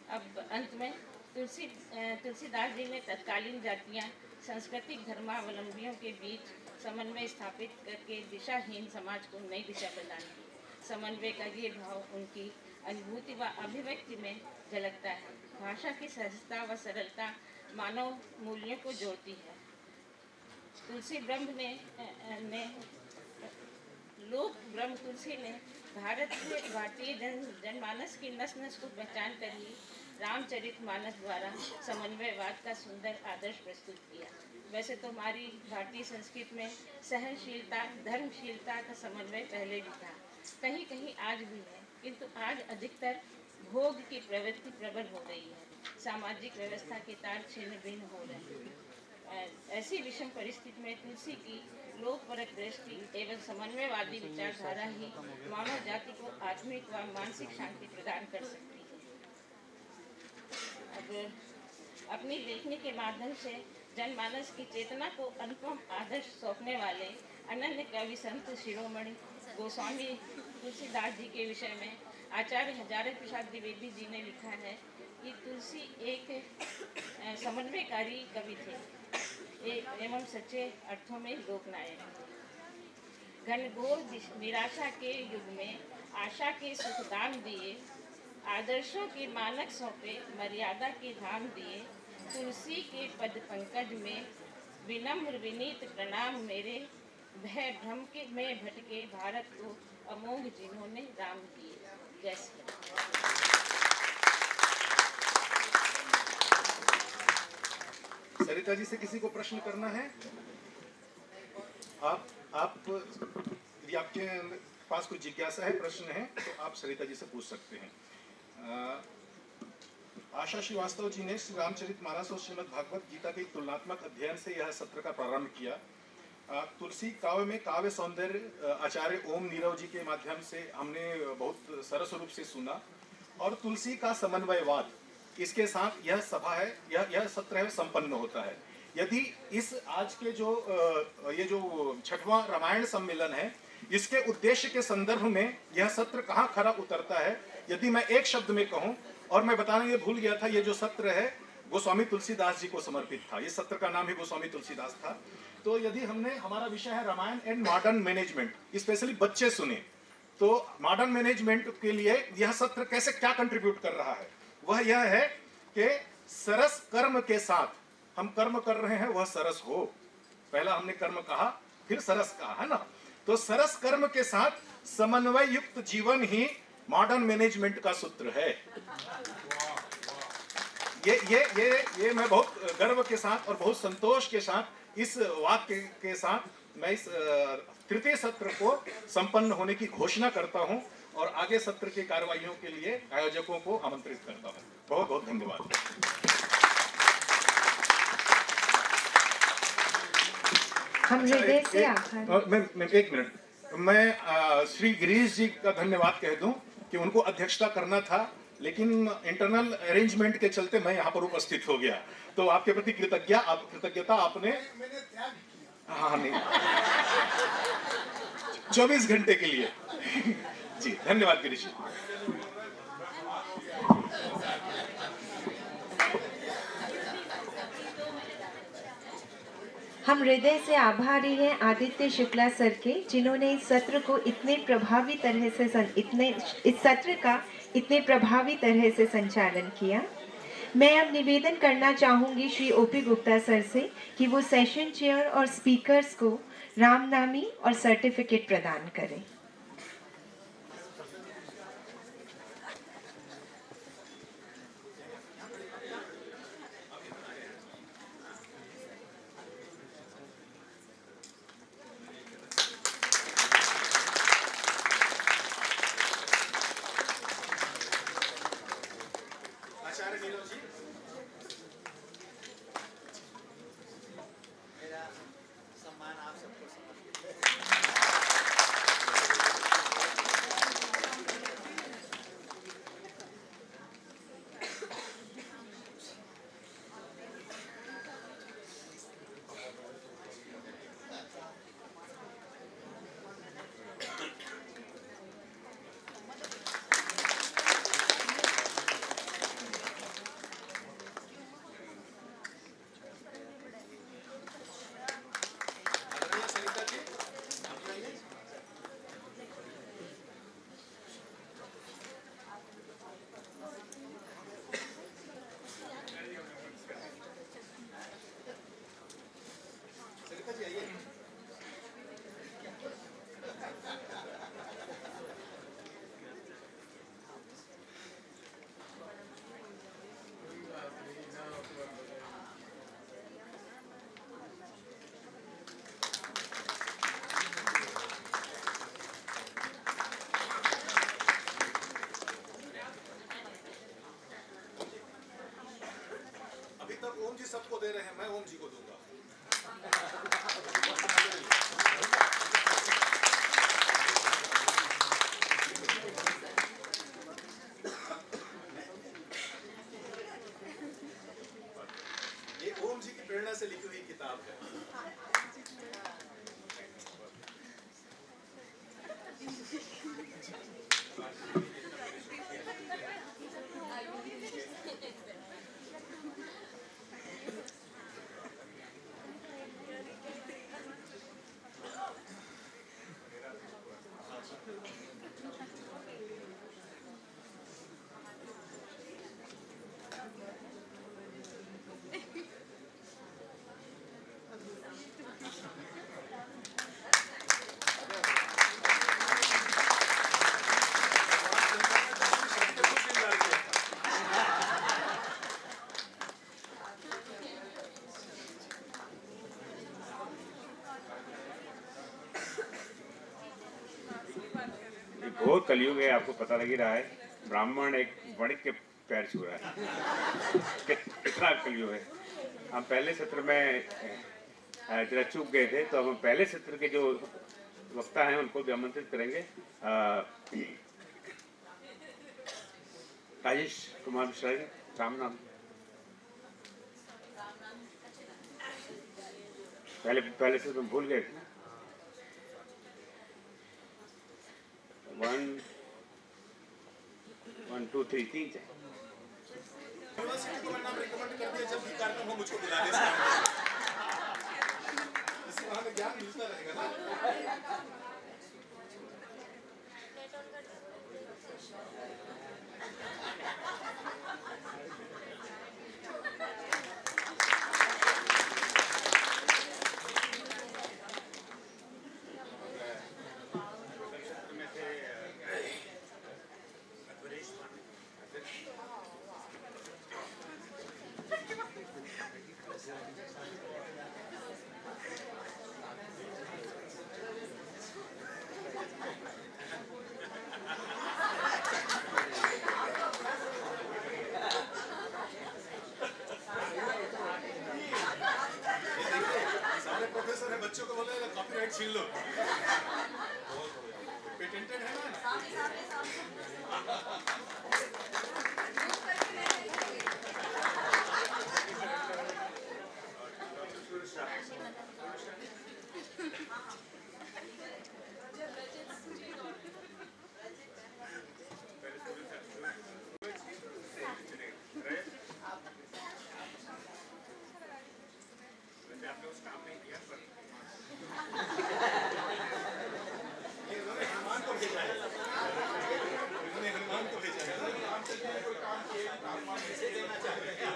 अब अंत में तुलसीदास जी ने तत्कालीन जातियां सांस्कृतिक धर्मावलंबियों के बीच समन्वय स्थापित करके दिशाहीन समाज को नई दिशा प्रदान की। समन्वय का ये भाव उनकी अनुभूति व अभिव्यक्ति में झलकता है। भाषा की सहजता व सरलता मानव मूल्यों को जोड़ती है। तुलसी ब्रह्म ने लोक ब्रह्म तुलसी ने भारतीय जनमानस की नस नस को पहचान कर ही रामचरितमानस द्वारा समन्वयवाद का सुंदर आदर्श प्रस्तुत किया। वैसे तो हमारी भारतीय संस्कृति में सहनशीलता, धर्मशीलता का समन्वय पहले भी था, कहीं कहीं आज भी है, किंतु आज अधिकतर भोग की प्रवृत्ति प्रबल हो रही है। सामाजिक व्यवस्था के तार छिन्न भिन्न हो रहे हैं। ऐसी विषम परिस्थिति में तुलसी की लोकपरक दृष्टि एवं समन्वयवादी विचारधारा ही मानव जाति को आत्मिक व मानसिक शांति प्रदान कर सकती है। अब अपनी लेखनी के माध्यम से जनमानस की चेतना को अनुपम आदर्श सौंपने वाले अनन्य कवि संत शिरोमणि गोस्वामी तुलसीदास जी के विषय में आचार्य हजारे प्रसाद द्विवेदी जी ने लिखा है कि तुलसी एक समन्वयकारी कवि थे एवं सच्चे अर्थों में लोकनायक। घनघोर निराशा के युग में आशा के सुखदान दिए, आदर्शों के मानक सौंपे, मर्यादा के धाम दिए, तुलसी के पद पंकज में विनम्र विनीत प्रणाम मेरे, भय भ्रम के में भटके भारत को अमोघ जिन्होंने राम दिए। जय श्री राम। सरिता जी से किसी को प्रश्न करना है? आप यदि आपके पास कोई जिज्ञासा है, प्रश्न है, तो आप सरिता जी से पूछ सकते हैं। आशा श्रीवास्तव जी ने श्री रामचरितमानस और श्रीमद् भागवत गीता के तुलनात्मक अध्ययन से यह सत्र का प्रारंभ किया। तुलसी काव्य में काव्य सौंदर्य आचार्य ओम नीरव जी के माध्यम से हमने बहुत सरस रूप से सुना, और तुलसी का समन्वयवाद, इसके साथ यह सभा है, यह सत्र है संपन्न होता है। यदि इस आज के ये जो 6वां रामायण सम्मेलन है, इसके उद्देश्य के संदर्भ में यह सत्र कहाँ खरा उतरता है, यदि मैं एक शब्द में कहूँ, और मैं बताना ये भूल गया था, ये जो सत्र है गोस्वामी तुलसीदास जी को समर्पित था। इस सत्र का नाम ही गोस्वामी तुलसीदास था। तो यदि हमारा विषय है Ramayan and modern management, specially बच्चे सुने, तो मॉडर्न मैनेजमेंट के लिए यह सत्र कैसे क्या कंट्रीब्यूट कर रहा है, वह यह है कि सरस कर्म के साथ हम कर्म कर रहे हैं, वह सरस हो। पहला हमने कर्म कहा, फिर सरस कहा, है ना? तो सरस कर्म के साथ समन्वय युक्त जीवन ही मॉडर्न मैनेजमेंट का सूत्र है। ये मैं बहुत गर्व के साथ और बहुत संतोष के साथ इस वाक्य के साथ मैं इस तृतीय सत्र को संपन्न होने की घोषणा करता हूं, और आगे सत्र की कार्रवाइयों के लिए आयोजकों को आमंत्रित करता हूं। बहुत बहुत धन्यवाद। हम हृदय से आभार। मैं एक मिनट, मैं श्री गिरीश जी का धन्यवाद कह दूं कि उनको अध्यक्षता करना था, लेकिन इंटरनल अरेंजमेंट के चलते मैं यहाँ पर उपस्थित हो गया। तो आपके प्रति कृतज्ञता आपने, हाँ नहीं, 24 घंटे के लिए जी धन्यवाद गिरीश जी। हम हृदय से आभारी हैं आदित्य शुक्ला सर के, जिन्होंने इस सत्र को इतने प्रभावी तरह से इस सत्र का इतने प्रभावी तरह से संचालन किया। मैं अब निवेदन करना चाहूँगी श्री ओपी गुप्ता सर से कि वो सेशन चेयर और स्पीकर्स को रामनामी और सर्टिफिकेट प्रदान करें। दे रहे हैं, मैं ओम जी को दूंगा। ये ओम जी की प्रेरणा से लिखी हुई किताब है। घोर कलयुग है, आपको पता लग ही रहा है। ब्राह्मण एक वणिक के पैर छू रहा है। कितना कलयुग है। हम पहले सत्र में जरा चूक गए थे, तो हम पहले सत्र के जो वक्ता हैं उनको भी आमंत्रित करेंगे। राजेश कुमार मिश्रा जी, राम नाम। पहले से तुम भूल गए थे। 1 2 3 3 यूनिवर्सिटी को मैंने नाम रिकमेंड कर दिया, जब भी कार्यक्रम हो मुझको बुला दे। इसी बहाने ज्ञान मिलता रहेगा ना। प्रोफेसर है, बच्चों को बोलेगा कॉपीराइट छीन लो। पेटेंटेड है ना। हनुमान को भेजा है। उन्होंने हनुमान को भेजा है। रामचंद्र ने कोई काम किया, हनुमान इसे देना चाहते हैं।